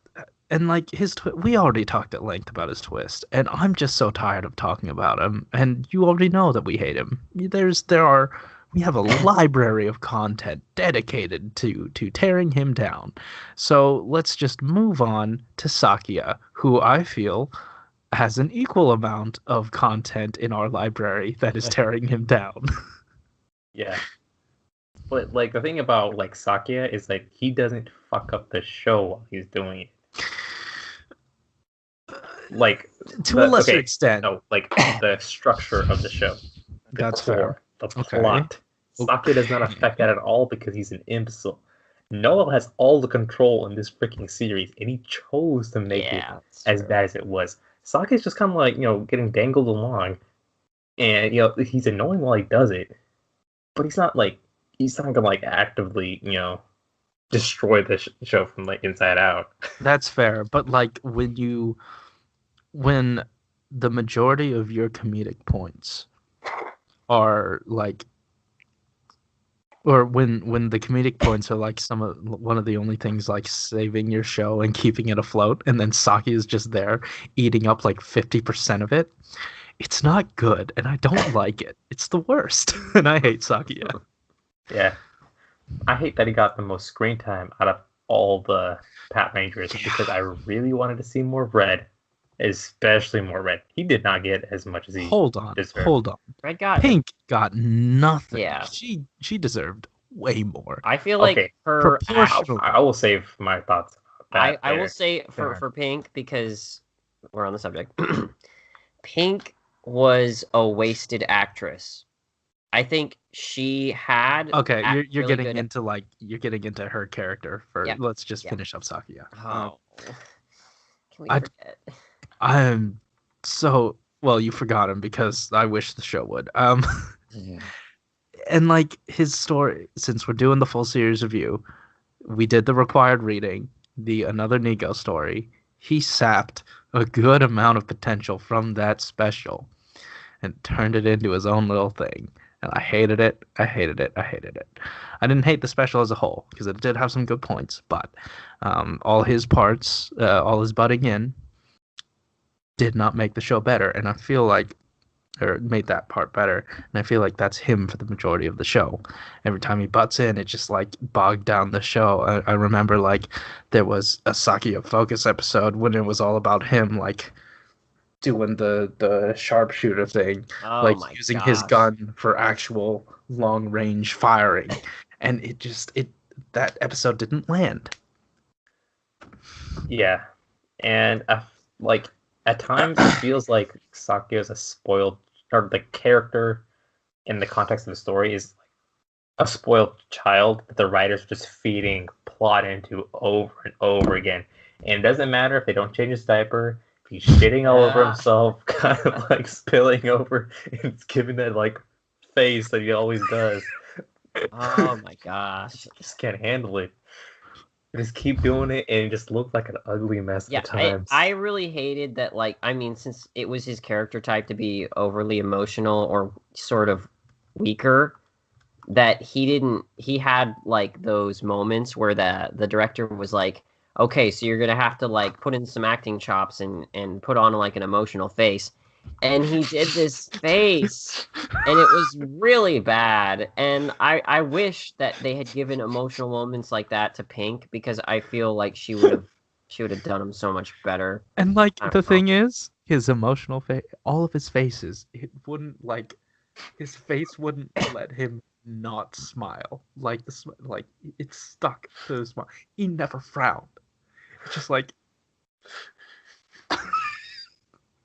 S1: and like we already talked at length about his twist, and I'm just so tired of talking about him. And you already know that we hate him. We have a library of content dedicated to tearing him down. So let's just move on to Sakia, who I feel has an equal amount of content in our library that is tearing him down.
S2: Yeah. But like the thing about like Sakia is like he doesn't fuck up the show while he's doing it. Like
S1: To a lesser
S2: okay,
S1: extent.
S2: no, like the structure of the show, the
S1: That's
S2: core,
S1: fair.
S2: the
S1: Okay.
S2: plot. Sakia does not affect that at all because he's an imbecile. Noel has all the control in this freaking series, and he chose to make it as bad as it was. Sakia's just kind of like, getting dangled along, and he's annoying while he does it, but he's not gonna like actively destroy the show from like inside out.
S1: That's fair, but like when the majority of your comedic points are like, or when the comedic points are like one of the only things like saving your show and keeping it afloat, and then Saki is just there eating up like 50% of it, it's not good, and I don't like it. It's the worst, and I hate Sakia.
S2: Yeah, I hate that he got the most screen time out of all the Patrangers because I really wanted to see more Red, especially more Red. He did not get as much as he deserved.
S1: Hold on.
S3: Red got
S1: Pink got nothing.
S3: Yeah.
S1: She deserved way more.
S3: I feel like
S2: Okay,
S3: her
S1: proportional.
S2: I will save my thoughts about that
S3: I will
S2: later.
S3: say for Pink, because we're on the subject. Pink was a wasted actress. I think she had
S1: Okay, you're
S3: really
S1: getting
S3: good-
S1: into you're getting into her character for.
S3: Yeah.
S1: Let's just
S3: Yeah.
S1: finish up Sakia.
S3: Oh. Can we
S1: I-
S3: forget?
S1: I'm so well. You forgot him because I wish the show would. And like his story, since we're doing the full series review, we did the required reading, the Another Nigo story. He sapped a good amount of potential from that special and turned it into his own little thing. And I hated it. I hated it. I hated it. I didn't hate the special as a whole because it did have some good points, but all his parts, all his butting in, did not make the show better. And I feel like, or made that part better. And I feel like that's him for the majority of the show. Every time he butts in, it just like bogged down the show. I remember like there was a Sakia Focus episode when it was all about him like doing the sharpshooter thing,
S3: Oh
S1: like
S3: my
S1: using his
S3: gosh.
S1: gun for actual long range firing, and that episode didn't land.
S2: Yeah, and like at times it feels like Sakia is a spoiled, or the character in the context of the story is like a spoiled child that the writers are just feeding plot into over and over again. And it doesn't matter if they don't change his diaper, if he's shitting all over himself, kind of like spilling over, and it's giving that like face that he always does.
S3: Oh my gosh.
S2: Just can't handle it. Just keep doing it, and it just looks like an ugly mess
S3: Yeah,
S2: at times.
S3: I really hated that, like, I mean, since it was his character type to be overly emotional or sort of weaker, that he had, like, those moments where the director was like, okay, so you're gonna have to, like, put in some acting chops and put on, like, an emotional face. And he did this face, and it was really bad. And I wish that they had given emotional moments like that to Pink, because I feel like she would have done him so much better.
S1: And like
S3: I don't
S1: the
S3: know.
S1: thing is, his emotional face, all of his faces, it wouldn't like his face wouldn't let him not smile. Like like it's stuck to the smile. He never frowned. It's just like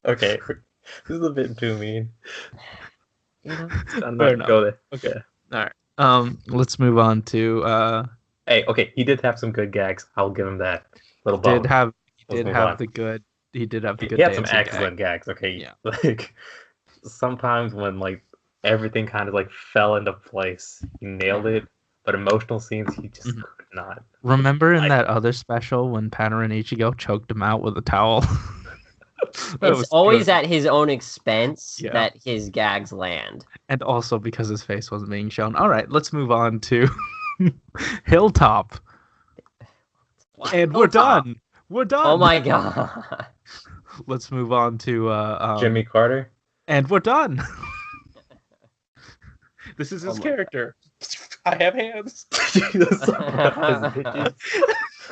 S2: Okay, this is a bit too mean.
S3: You know?
S2: I'm
S1: Fair
S2: not
S1: enough.
S2: go there.
S1: Okay. All right. Let's move on to
S2: Hey, okay, he did have some good gags. I'll give him that. Little
S1: he
S2: bone.
S1: did have
S2: Let's move on.
S1: the good
S2: He had some
S1: dancing
S2: excellent
S1: gag.
S2: gags. Okay,
S1: Yeah.
S2: like sometimes when like everything kind of like fell into place, he nailed it. But emotional scenes, he just
S1: Mhm.
S2: could not.
S1: Remember in
S2: Like-
S1: that other special when Patter and Ichigo choked him out with a towel? That
S3: It's
S1: was
S3: always
S1: good.
S3: at his own expense
S1: Yeah.
S3: that his gags land.
S1: And also because his face wasn't being shown. All right, let's move on to Hilltop. And we're
S3: Hilltop.
S1: done. We're done.
S3: Oh my god.
S1: Let's move on to
S2: Jimmy Carter.
S1: and we're done. This is
S3: Oh
S1: his
S3: my
S1: character. I have hands.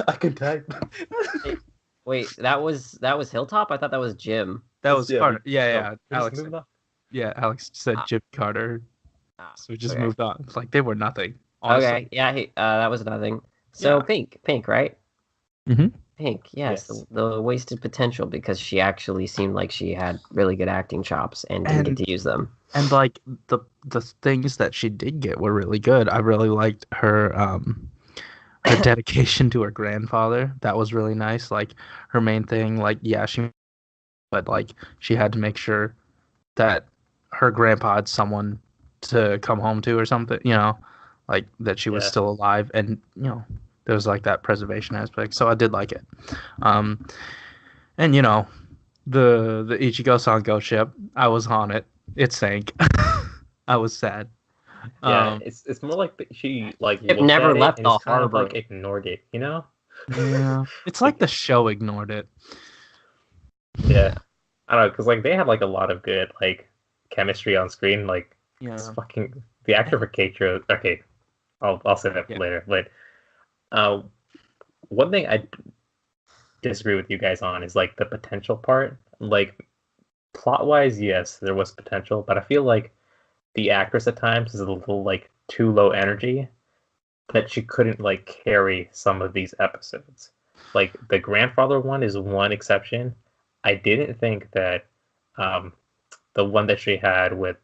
S2: I can type.
S3: Wait, that was Hilltop? I thought that was Jim.
S1: That was
S2: Yeah,
S1: Carter. Yeah,
S2: No,
S1: yeah.
S2: we just
S1: Alex.
S2: moved on.
S1: Yeah, Alex said
S3: Ah.
S1: Jim Carter.
S3: Ah,
S1: So we just
S3: okay.
S1: moved on. It's like they were nothing. honestly.
S3: Okay, yeah, that was another thing. So
S1: Yeah.
S3: Pink, right?
S1: Hmm.
S3: Pink, yes,
S2: Yes.
S3: the wasted potential because she actually seemed like she had really good acting chops and didn't get
S1: And
S3: to use them.
S1: like the things that she did get were really good. I really liked her dedication to her grandfather. That was really nice. Like her main thing, like yeah, but like she had to make sure that her grandpa had someone to come home to or something, like that she was
S2: Yeah.
S1: still alive, and there was like that preservation aspect. So I did like it. Um, and the Ichigo Sango ship, I was on it. It sank. I was sad.
S2: Yeah,
S1: Um,
S2: it's more like she like
S3: It
S2: looked
S3: never
S2: at it
S3: left
S2: and
S3: the
S2: just kind of like
S3: harbor.
S2: ignored it, you know?
S1: yeah, it's like the
S2: Like
S1: show ignored it.
S2: yeah, I don't know, because like they had like a lot of good like chemistry on screen. Like it's
S1: Yeah,
S2: fucking the actor for Keiichiro. Okay, I'll say that for
S1: yeah.
S2: later. But uh, one thing I disagree with you guys on is like the potential part. Like plot wise, yes, there was potential, but I feel like the actress at times is a little like too low energy that she couldn't like carry some of these episodes. Like the grandfather one is one exception. I didn't think that um, the one that she had with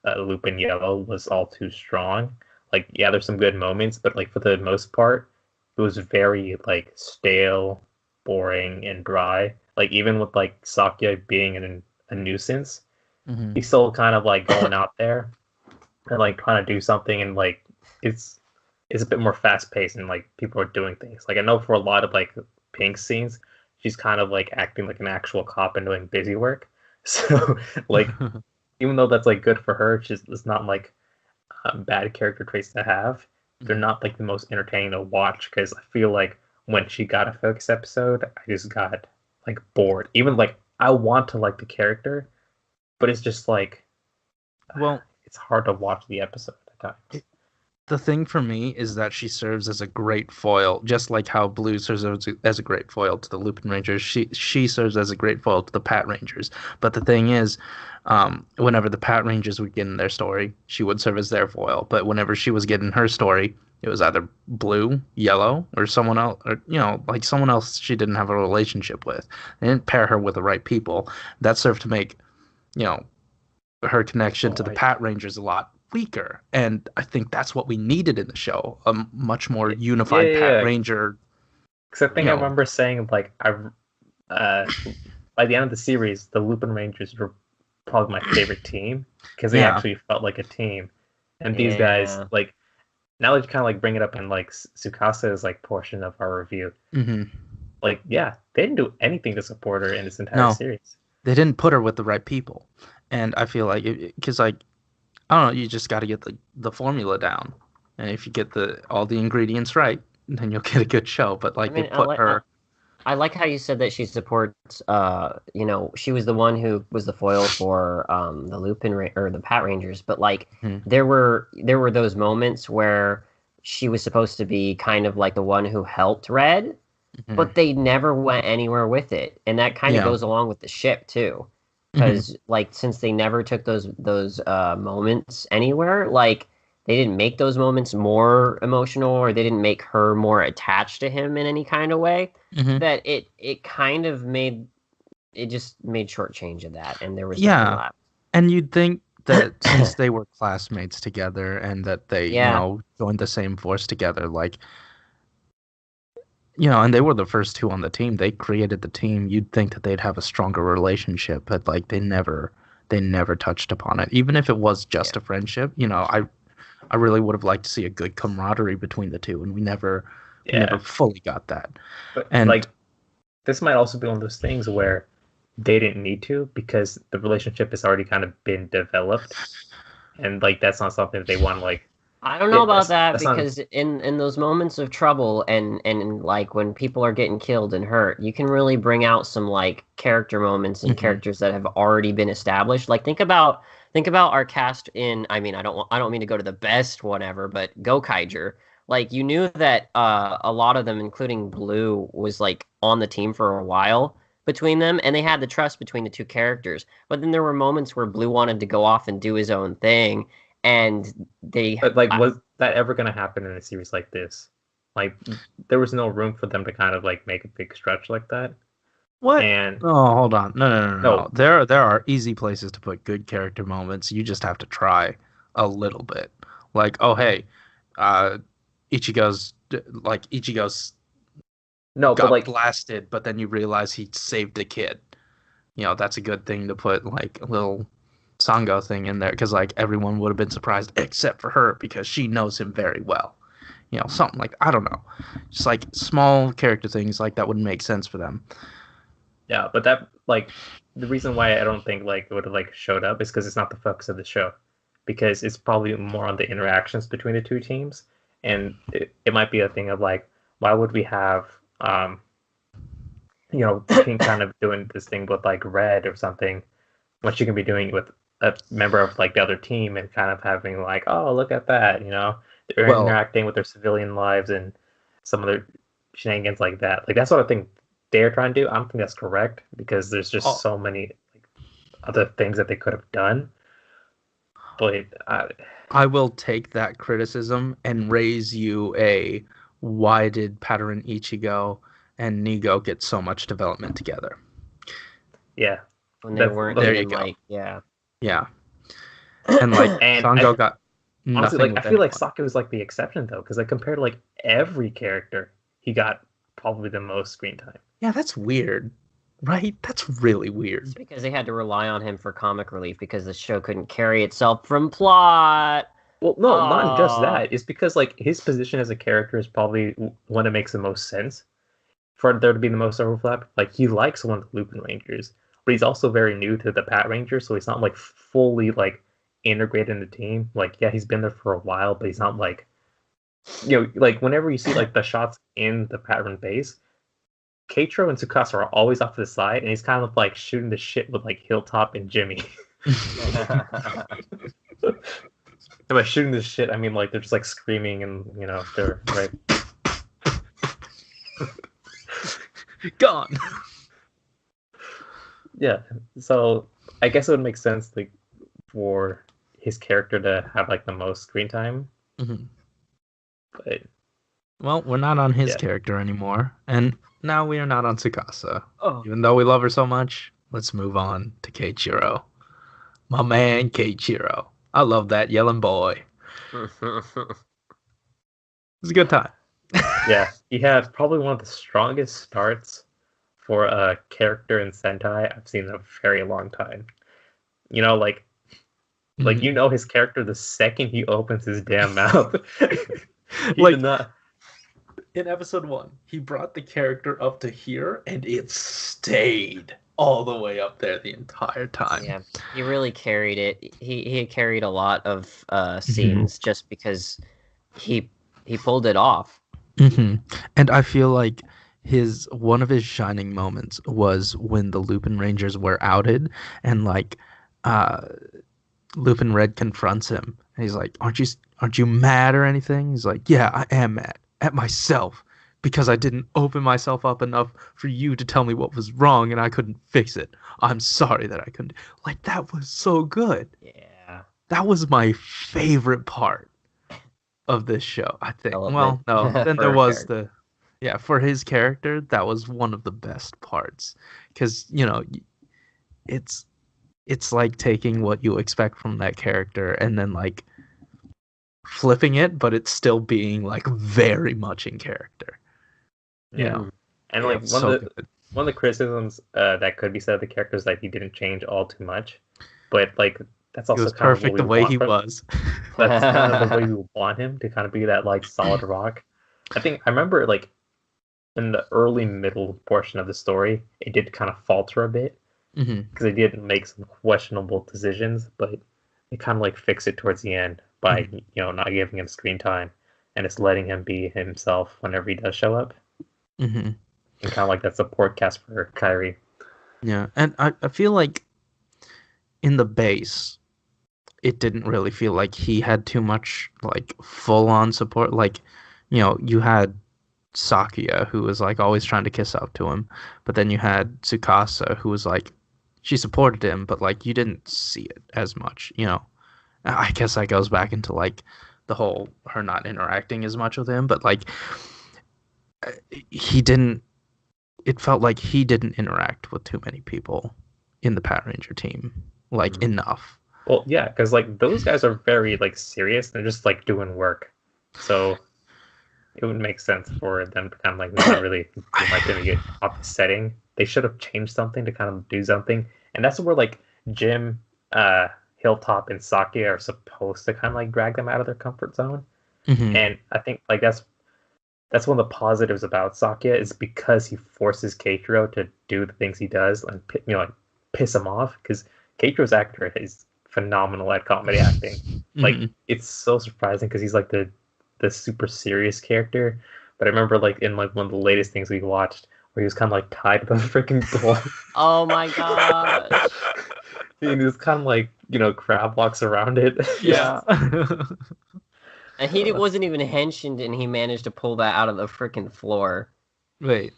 S2: Lupin Yellow was all too strong. Like, yeah, there's some good moments, but like for the most part, it was very like stale, boring, and dry. Like even with like Sakya being a nuisance,
S1: Hmm.
S2: he's still kind of like going out there and like trying to do something, and like it's it's a bit more fast paced and like people are doing things. Like I know for a lot of like Pink scenes, she's kind of like acting like an actual cop and doing busy work. So like even though that's like good for her, it's not like bad character traits to have. They're
S1: Hmm.
S2: not like the most entertaining to watch because I feel like when she got a focus episode, I just got like bored. Even like I want to like the character, but it's just like
S1: Well,
S2: it's hard to watch the episode at times.
S1: the thing for me is that she serves as a great foil, just like how Blue serves as a great foil to the Lupin Rangers. She serves as a great foil to the Pat Rangers. But the thing is, whenever the Pat Rangers would get in their story, she would serve as their foil. But whenever she was getting her story, it was either Blue, Yellow, or someone else, or like someone else she didn't have a relationship with. They didn't pair her with the right people. That served to make you know her connection to
S2: Oh,
S1: the Pat Rangers a lot weaker, and I think that's what we needed in the show, a much more
S2: yeah, yeah,
S1: unified Pat
S2: yeah.
S1: Ranger.
S2: Because I
S1: You
S2: think I
S1: know,
S2: remember saying like uh, by the end of the series, the Lupin Rangers were probably my favorite team because they
S1: yeah,
S2: actually felt like a team. And these guys,
S3: Yeah.
S2: like now that you kind of like bring it up in like Tsukasa's like portion of our review,
S1: hmm
S2: like yeah, they didn't do anything to support her in this entire
S1: no,
S2: series.
S1: they didn't put her with the right people, and I feel like because like I don't know, you just got to get the formula down, and if you get the all the ingredients right, then you'll get a good show. But
S3: I
S1: like they
S3: mean,
S1: put her,
S3: I like how you said that she supports she was the one who was the foil for the or the Pat Rangers, but like
S1: hmm
S3: there were those moments where she was supposed to be kind of like the one who helped Red,
S1: hmm
S3: but they never went anywhere with it. And that kind of
S1: yeah,
S3: goes along with the ship too.
S1: hmm
S3: Because like since they never took those moments anywhere, like they didn't make those moments more emotional or they didn't make her more attached to him in any kind of way,
S1: hmm
S3: that it kind of made it just made short change of that and there was nothing
S1: yeah.
S3: left.
S1: And you'd think that since they were classmates together and that they,
S3: Yeah.
S1: joined the same force together, like, and they were the first two on the team, they created the team, you'd think that they'd have a stronger relationship, but like they never touched upon it. Even if it was
S3: Yeah.
S1: just a friendship, I really would have liked to see a good camaraderie between the two, and we never
S2: Yeah,
S1: fully got that.
S2: but
S1: And
S2: like this might also be one of those things where they didn't need to because the relationship has already kind of been developed, and like that's not something that they want to like.
S3: I don't know
S2: Yeah,
S3: about that
S2: that's not.
S3: because in those moments of trouble and like when people are getting killed and hurt, you can really bring out some like character moments and
S1: Mhm.
S3: characters that have already been established. Like think about our cast in I mean I don't mean to go to the best one ever, but Go Kaiger. Like you knew that a lot of them, including Blue, was like on the team for a while between them, and they had the trust between the two characters. But then there were moments where Blue wanted to go off and do his own thing and they
S2: But like, was that ever going to happen in a series like this? Like, there was no room for them to kind of like make a big stretch like that.
S1: What?
S2: And
S1: Oh, hold on. No.
S2: no,
S1: There are easy places to put good character moments. You just have to try a little bit. Like, oh hey, uh, Ichigo's
S2: no, but
S1: got
S2: like,
S1: blasted, but then you realize he saved a kid. That's a good thing to put like a little Sango thing in there because like everyone would have been surprised except for her because she knows him very well. Something like I don't know, just like small character things like that would make sense for them.
S2: yeah, but that like the reason why I don't think like it would have like showed up is because it's not the focus of the show, because it's probably more on the interactions between the two teams, and it might be a thing of like why would we have Pink kind of doing this thing with like Red or something, what you can be doing with a member of like the other team and kind of having like, oh, look at that, they're
S1: Well,
S2: interacting with their civilian lives and some other shenanigans like that. Like that's what I think they're trying to do. I don't think that's correct because there's just so many like other things that they could have done. But
S1: I will take that criticism and raise you a why did Pattern Ichigo and Nigo get so much development together?
S2: Yeah.
S3: When they weren't
S1: there
S3: even
S1: you go.
S3: like, yeah.
S1: Yeah. And like Sango got
S2: honestly,
S1: nothing.
S2: like I feel like Sake was like the exception though, because like compared to like every character, he got probably the most screen time.
S1: Yeah, that's weird. Right? That's really weird.
S3: It's because they had to rely on him for comic relief because the show couldn't carry itself from plot.
S2: Well, no, not just that. It's because like his position as a character is probably one that makes the most sense for there to be the most overlap. Like he likes one of the Lupinrangers, but he's also very new to the Patranger, so he's not like fully like integrated in the team. Like yeah, he's been there for a while, but he's not like like whenever you see like the shots in the Pattern base, Keiichiro and Tsukasa are always off to the side, and he's kind of like shooting the shit with like Hilltop and Jimmy. And by shooting this shit, I mean like they're just like screaming and they're right.
S1: Gone.
S2: Yeah, so I guess it would make sense like for his character to have like the most screen time.
S1: Mm-hmm.
S2: But
S1: well, we're not on his character anymore, and now we are not on Tsukasa. Even though we love her so much, let's move on to Keiichiro. My man Keiichiro. I love that yelling boy. It's a good time.
S2: Yeah, he had probably one of the strongest starts for a character in Sentai I've seen in a very long time. Like his character the second he opens his damn mouth.
S1: Like in episode 1, he brought the character up to here, and it stayed all the way up there the entire time.
S3: Yeah, he really carried it. He carried a lot of scenes just because he pulled it off.
S1: Mm-hmm. And I feel like one of his shining moments was when the Lupinrangers were outed, and like Lupin Red confronts him, and he's like, "Aren't you mad or anything?" He's like, "Yeah, I am mad at myself because I didn't open myself up enough for you to tell me what was wrong, and I couldn't fix it. I'm sorry that I couldn't." Like that was so good.
S3: Yeah,
S1: that was my favorite part of this show, I think. Well, no, then there was for his character, that was one of the best parts because it's like taking what you expect from that character and then like flipping it, but it's still being like very much in character.
S2: Yeah, and like one of the criticisms that could be said of the character is that he didn't change all too much, but like that's also kind
S1: perfect
S2: of
S1: the way he was.
S2: That's kind of the way we want him to kind of be, that like solid rock. I remember like in the early middle portion of the story, it did kind of falter a bit because it did make some questionable decisions, but it kind of like fixed it towards the end by not giving him screen time and just letting him be himself whenever he does show up. And kind of like that support cast for Kairi.
S1: Yeah, and I feel like in the base, it didn't really feel like he had too much like full on support. Like, you had Sakuya, who was like always trying to kiss up to him, but then you had Tsukasa, who was like, she supported him, but like you didn't see it as much, I guess that goes back into like the whole her not interacting as much with him, but like he didn't. It felt like he didn't interact with too many people in the Patranger team, like enough.
S2: Well, yeah, because like those guys are very like serious. They're just like doing work, so it would make sense for them to kind of like not really do much in the office setting. They should have changed something to kind of do something, and that's where like Jim, Hilltop, and Saki are supposed to kind of like drag them out of their comfort zone.
S1: Mm-hmm.
S2: And I think like that's one of the positives about Sakya is because he forces Keiichiro to do the things he does and like piss him off, because Keiichiro's actor is phenomenal at comedy acting. Like it's so surprising because he's like the super serious character. But I remember like in like one of the latest things we watched where he was kind of like tied to the freaking door.
S3: Oh my gosh.
S2: And he was kind of like, crab walks around it.
S1: Yeah.
S3: And he wasn't even henshined, and he managed to pull that out of the freaking floor.
S1: Wait.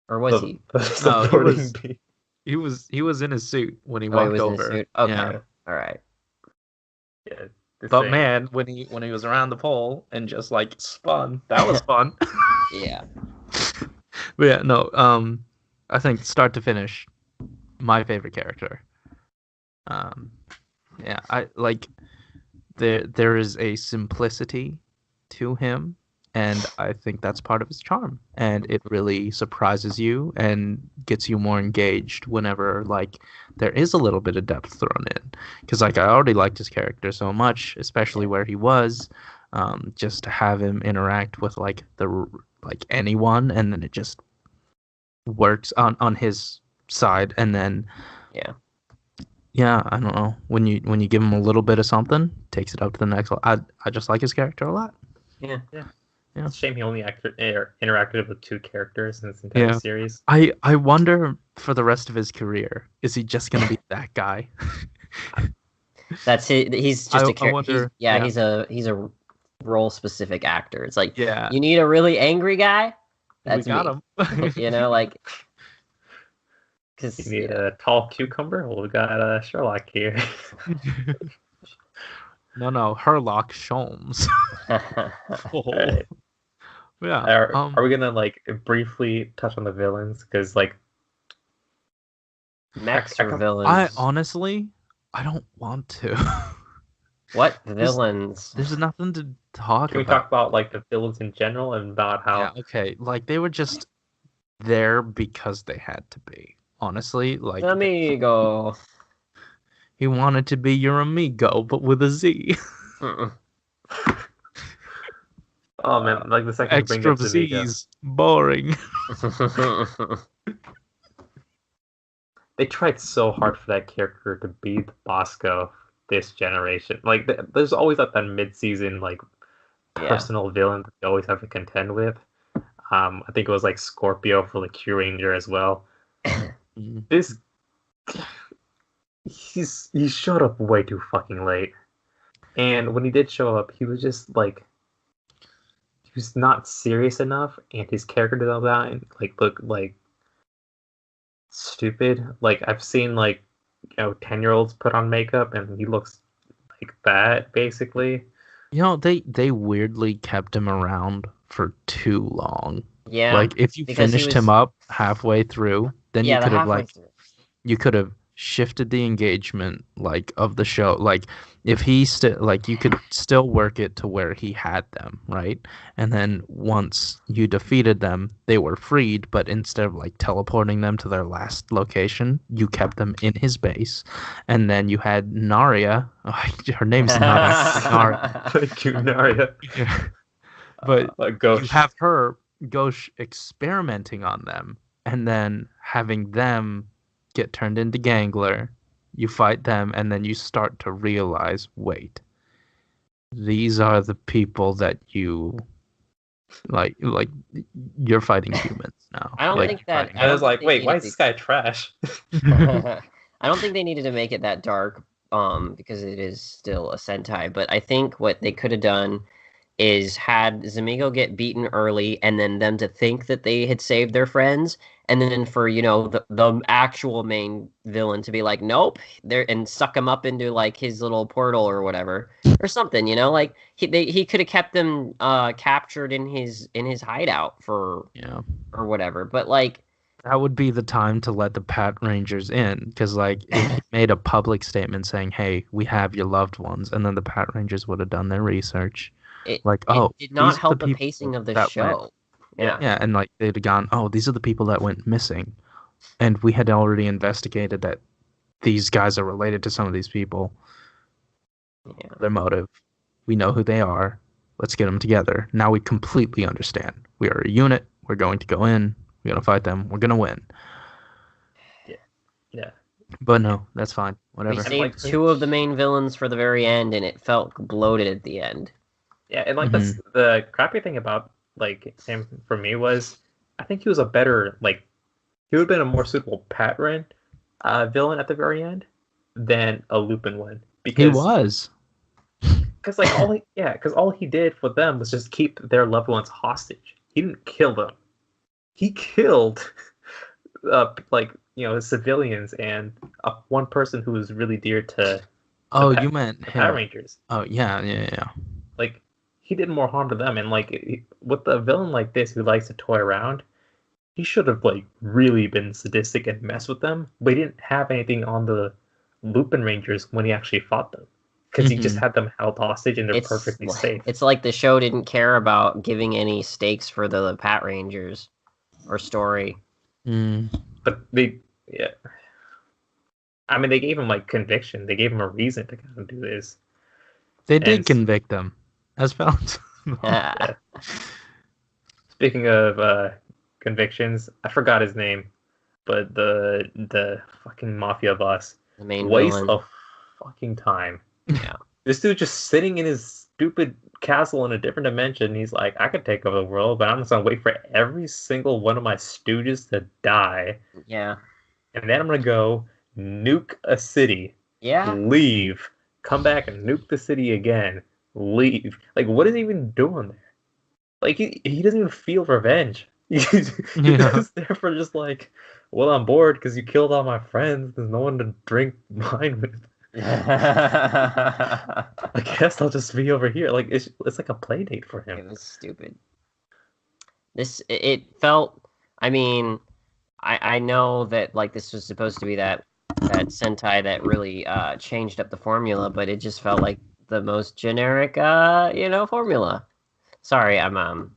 S3: Or was he?
S1: No, he was in his suit when he walked
S3: he was
S1: over.
S3: in his suit? Okay.
S1: Yeah.
S3: All right.
S2: Yeah.
S1: But man, when he was around the pole and just like spun, that was fun.
S3: Yeah.
S1: But yeah, no, I think start to finish, my favorite character. Yeah, I like there is a simplicity to him, and I think that's part of his charm, and it really surprises you and gets you more engaged whenever like there is a little bit of depth thrown in, because like I already liked his character so much, especially where he was, just to have him interact with like anyone, and then it just works on his side, and then yeah, I don't know. When you give him a little bit of something, takes it up to the next level. I just like his character a lot.
S2: Yeah. It's a shame he only interacted with 2 characters in this entire series.
S1: I wonder for the rest of his career, is he just gonna be that guy?
S3: That's it. He's just a character.
S1: He's
S3: a role specific actor. It's like,
S1: yeah,
S3: you need a really angry guy. That's
S1: we got
S3: me.
S1: him.
S3: Like.
S2: You need a tall cucumber? Well, we got Sherlock here.
S1: No, Herlock Sholmes.
S2: Right.
S1: Yeah.
S2: Are we gonna like briefly touch on the villains? Because like,
S3: mechs or villains?
S1: I don't want to.
S3: What villains?
S1: There's nothing to talk about.
S2: Can we talk about like the villains in general and about how?
S1: Yeah. Okay. Like they were just there because they had to be. Honestly, like
S3: amigo.
S1: He wanted to be your amigo, but with a Z.
S2: Oh man, like the second
S1: extra Z's, boring.
S2: They tried so hard for that character to be the Bosco this generation. Like, there's always like that mid-season like personal villain that they always have to contend with. I think it was like Scorpio for the Q-Ranger as well. This he showed up way too fucking late, and when he did show up, he was just like he was not serious enough, and his character design look like stupid. Like I've seen 10-year-olds put on makeup, and he looks like that basically.
S1: They weirdly kept him around for too long.
S3: Yeah,
S1: like if you finished him up halfway through, then you could have shifted the engagement of the show. Like if he you could still work it to where he had them, right? And then once you defeated them, they were freed, but instead of teleporting them to their last location, you kept them in his base. And then you had Naria. Her name's not actually Naria.
S2: Thank you, Naria.
S1: Yeah. But you have her go experimenting on them, and then having them get turned into Gangler. You fight them, and then you start to realize, wait, these are the people that you like you're fighting humans now.
S3: I don't think that.
S2: I was like, wait, why is this guy trash?
S3: I don't think they needed to make it that dark, because it is still a Sentai. But I think what they could have done is had Zamigo get beaten early, and then them to think that they had saved their friends, and then for the actual main villain to be like, nope, there, and suck him up into like his little portal or whatever or something. Like he could have kept them captured in his hideout for or whatever. But like
S1: that would be the time to let the Patrangers in, because like if he made a public statement saying, "Hey, we have your loved ones," and then the Patrangers would have done their research.
S3: it did not
S1: these are
S3: help the
S1: people
S3: pacing of the
S1: that
S3: show.
S2: Yeah.
S1: Yeah, and like they'd have gone, "Oh, these are the people that went missing," and we had already investigated that these guys are related to some of these people.
S3: Yeah.
S1: Their motive, we know who they are. Let's get them together. Now we completely understand. We are a unit. We're going to go in. We're going to fight them. We're going to win.
S2: Yeah.
S1: But no, that's fine. Whatever.
S3: We saved two of the main villains for the very end, and it felt bloated at the end.
S2: Yeah, and like the crappy thing about like him for me was, I think he was a better he would have been a more suitable Patron villain at the very end than a Lupin one, because
S1: He was.
S2: Because like all he did for them was just keep their loved ones hostage. He didn't kill them. He killed civilians and one person who was really dear to.
S1: You meant him.
S2: Patrangers.
S1: Oh yeah.
S2: Like he did more harm to them, and like with a villain like this who likes to toy around, he should have like really been sadistic and mess with them. But he didn't have anything on the Lupinrangers when he actually fought them, because he just had them held hostage and they're perfectly safe.
S3: It's like the show didn't care about giving any stakes for the Patrangers or story.
S2: But they gave him like conviction. They gave him a reason to kind of do this.
S1: They did convict them, as found.
S2: Speaking of convictions, I forgot his name, but the fucking mafia boss,
S3: the main
S2: waste
S3: villain.
S2: of fucking time.
S3: Yeah,
S2: this dude just sitting in his stupid castle in a different dimension. He's like, I could take over the world, but I'm just gonna wait for every single one of my stooges to die.
S3: Yeah,
S2: and then I'm gonna go nuke a city.
S3: Yeah,
S2: leave, come back and nuke the city again. Leave. Like, what is he even doing there? Like, he doesn't even feel revenge. He's just there for just like, well, I'm bored because you killed all my friends. There's no one to drink wine with. I guess I'll just be over here. Like, it's like a play date for him.
S3: It was stupid. It felt. I mean, I know that like this was supposed to be that Sentai that really changed up the formula, but it just felt like the most generic formula. Sorry, I'm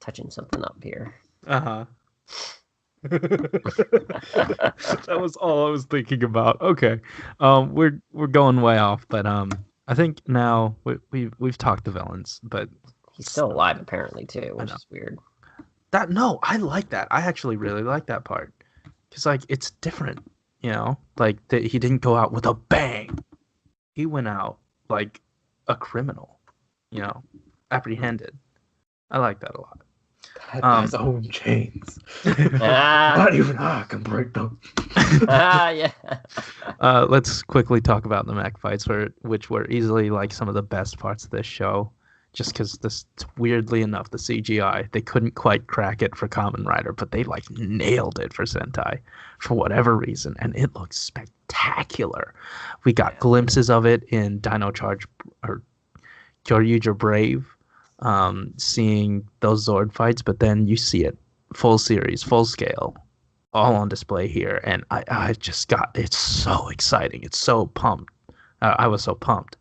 S3: touching something up here.
S1: That was all I was thinking about. Okay, we're going way off, but I think now we've talked the villains, but
S3: he's still alive apparently too, which is weird.
S1: I like that. I actually really like that part, because like it's different, like that he didn't go out with a bang. He went out like a criminal, apprehended. I like that a lot.
S2: His own chains. Not even I can break them.
S3: Yeah.
S1: Let's quickly talk about the mech fights, which were easily like some of the best parts of this show. Just because weirdly enough, the CGI, they couldn't quite crack it for Kamen Rider, but they like nailed it for Sentai for whatever reason, and it looks spectacular. We got glimpses of it in Dino Charge or Kyoryuger Brave, seeing those Zord fights, but then you see it full series, full scale, all on display here, and I just it's so exciting. It's so pumped. I was so pumped.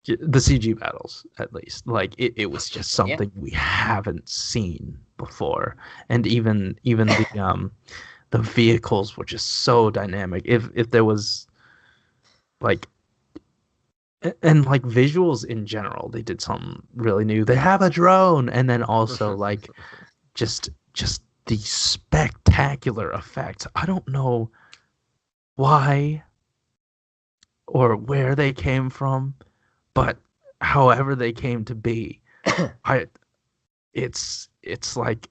S1: The CG battles, at least, like it was just something we haven't seen before, and even the vehicles were just so dynamic. If there was like, and like visuals in general, they did something really new. They have a drone, and then also like just the spectacular effects. I don't know why or where they came from, but however they came to be, it's like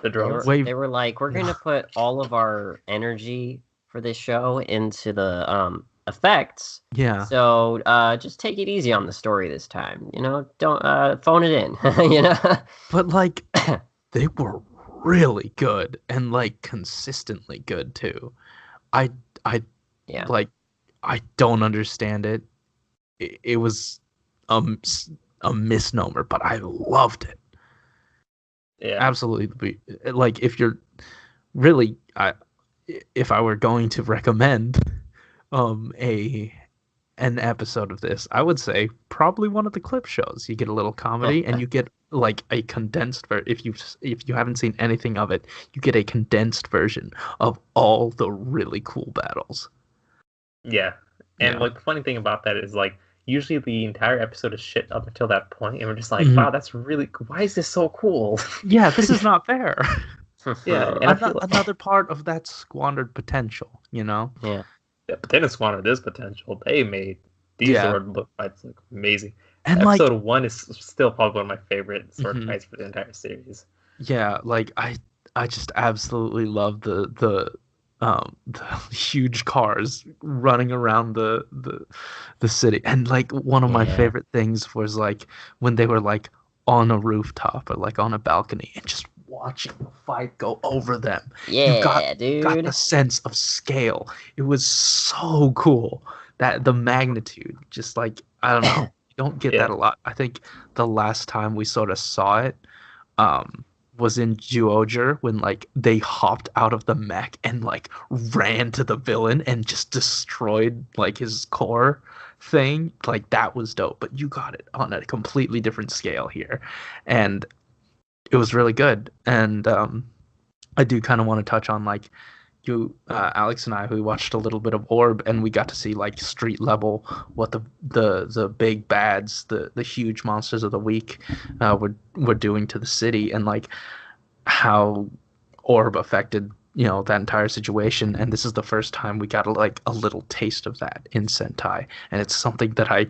S2: the drones.
S3: They were like, we're gonna put all of our energy for this show into the effects.
S1: Yeah.
S3: So just take it easy on the story this time. Don't phone it in.
S1: But like they were really good and like consistently good too. I I
S3: Yeah.
S1: like I don't understand it. It was a misnomer, but I loved it.
S2: Yeah.
S1: Absolutely. Like if you're really if I were going to recommend a an episode of this, I would say probably one of the clip shows. You get a little comedy and you get like a condensed if you haven't seen anything of it, you get a condensed version of all the really cool battles.
S2: Yeah. And
S1: Yeah.
S2: like the funny thing about that is like usually the entire episode is shit up until that point, and we're just like,
S1: Mhm.
S2: wow, that's really why is this so cool?
S1: Yeah, this is not fair.
S2: Yeah, and I feel like,
S1: Another part of that squandered potential, you know?
S3: Yeah.
S2: yeah, but then it's Squandered this potential. They made these
S1: Yeah.
S2: sword look fights look amazing.
S1: And
S2: Episode
S1: like
S2: 1 is still probably one of my favorite sword
S1: Mhm.
S2: fights for the entire series.
S1: yeah, like I just absolutely love the huge cars running around the city. And like one of my
S3: Yeah.
S1: favorite things was like when they were like on a rooftop or like on a balcony and just watching the fight go over them.
S3: Yeah,
S1: got
S3: dude.
S1: the sense of scale. It was so cool. That the magnitude, just like I don't know, you don't get
S2: Yeah.
S1: that a lot. I think the last time we sort of saw it was in Zyuohger when like they hopped out of the mech and like ran to the villain and just destroyed like his core thing. Like that was dope, but you got it on a completely different scale here, and it was really good. And I do kind of want to touch on like Alex and I, we watched a little bit of Orb, and we got to see like street level what the big bads, the huge monsters of the week, were doing to the city, and like how Orb affected that entire situation. And this is the first time we got like a little taste of that in Sentai, and it's something that I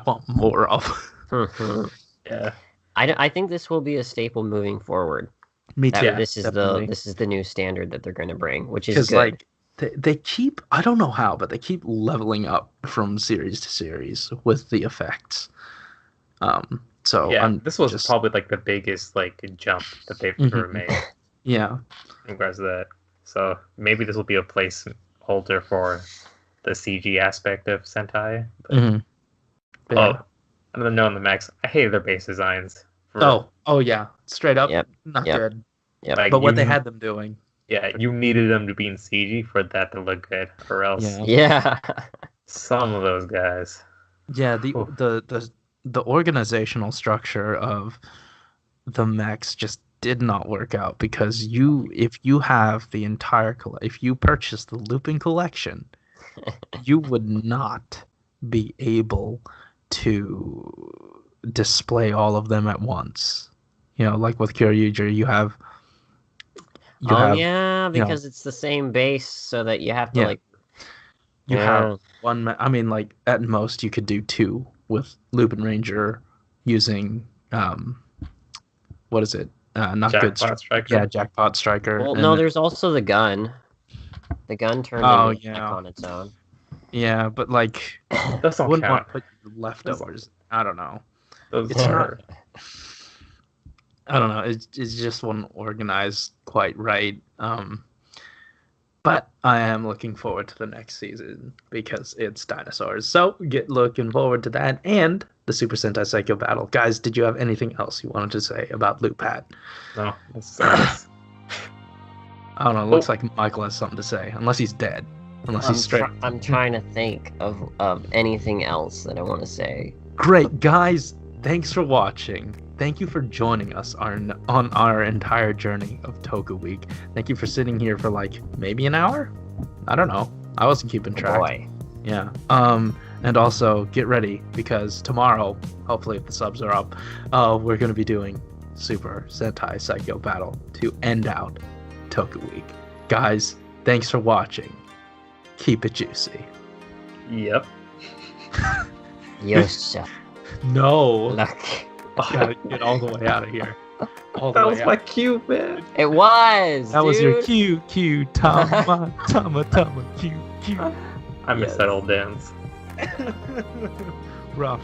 S1: want more of.
S2: Yeah.
S3: I think this will be a staple moving forward.
S1: Me too.
S3: That this is
S1: definitely.
S3: this is the new standard that they're going to bring, which is
S1: Because
S3: good.
S1: like they keep, I don't know how, but they keep leveling up from series to series with the effects. So
S2: Yeah,
S1: I'm
S2: this was
S1: just,
S2: probably like the biggest like jump that they've ever
S1: Mhm.
S2: made
S1: yeah.
S2: in regards to that. So maybe this will be a placeholder for the CG aspect of Sentai. But,
S1: Mhm. Yeah.
S2: Oh, another note on the Max. I hated their base designs. For,
S1: Oh yeah, straight up,
S3: Yep,
S1: not
S3: yep.
S1: good.
S3: Yep.
S2: like,
S1: But what
S2: you-
S1: they had them doing,
S2: Yeah, you needed them to be in CG for that to look good, or else
S1: Yeah.
S3: Yeah.
S2: some of those guys.
S1: yeah,
S2: Oof.
S1: the organizational structure of the mechs just did not work out, because if you have the entire if you purchase the Lupin collection, you would not be able to display all of them at once. Like with Kyoryuger, you have
S3: Yeah,
S1: you know,
S3: because it's the same base, so that you have to
S1: Yeah.
S3: like.
S1: you
S3: Yeah.
S1: have one. I mean, like at most you could do two with Lupinranger using what is it? Not good.
S2: Jackpot Striker.
S1: Yeah, Jackpot Striker.
S3: Well,
S1: and
S3: no,
S1: then-
S3: there's also the gun. The gun turned
S1: Oh,
S3: into a
S1: yeah.
S3: mech on its own.
S1: yeah, but like
S2: Those
S1: I
S2: don't
S1: wouldn't want
S2: count.
S1: to put leftovers. I don't know.
S2: Those
S1: It's
S2: are-
S1: I don't know. It just wasn't organized quite right. But I am looking forward to the next season because it's dinosaurs. So get looking forward to that and the Super Sentai Psycho Battle. Guys, did you have anything else you wanted to say about Lupat?
S2: No, that's
S1: I don't know. It looks like Michael has something to say, unless he's dead. Unless he's straight.
S3: I'm trying to think of anything else that I want to say.
S1: Great, guys. Thanks for watching. Thank you for joining us on our entire journey of Toku Week. Thank you for sitting here for like maybe an hour. I don't know. I wasn't keeping track.
S3: Boy.
S1: Yeah. And also get ready, because tomorrow, hopefully if the subs are up, we're gonna be doing Super Sentai Psycho Battle to end out Toku Week. Guys, thanks for watching. Keep it juicy.
S2: Yep.
S3: Yosa.
S1: No.
S3: Luck.
S1: Gotta get all the way out of here. All the
S2: That
S1: way
S2: was
S1: out.
S2: my cue, man.
S3: It was.
S1: That was your
S3: dude.
S1: cue, tama, tama, tama, cue.
S2: I miss that old dance.
S1: Rough.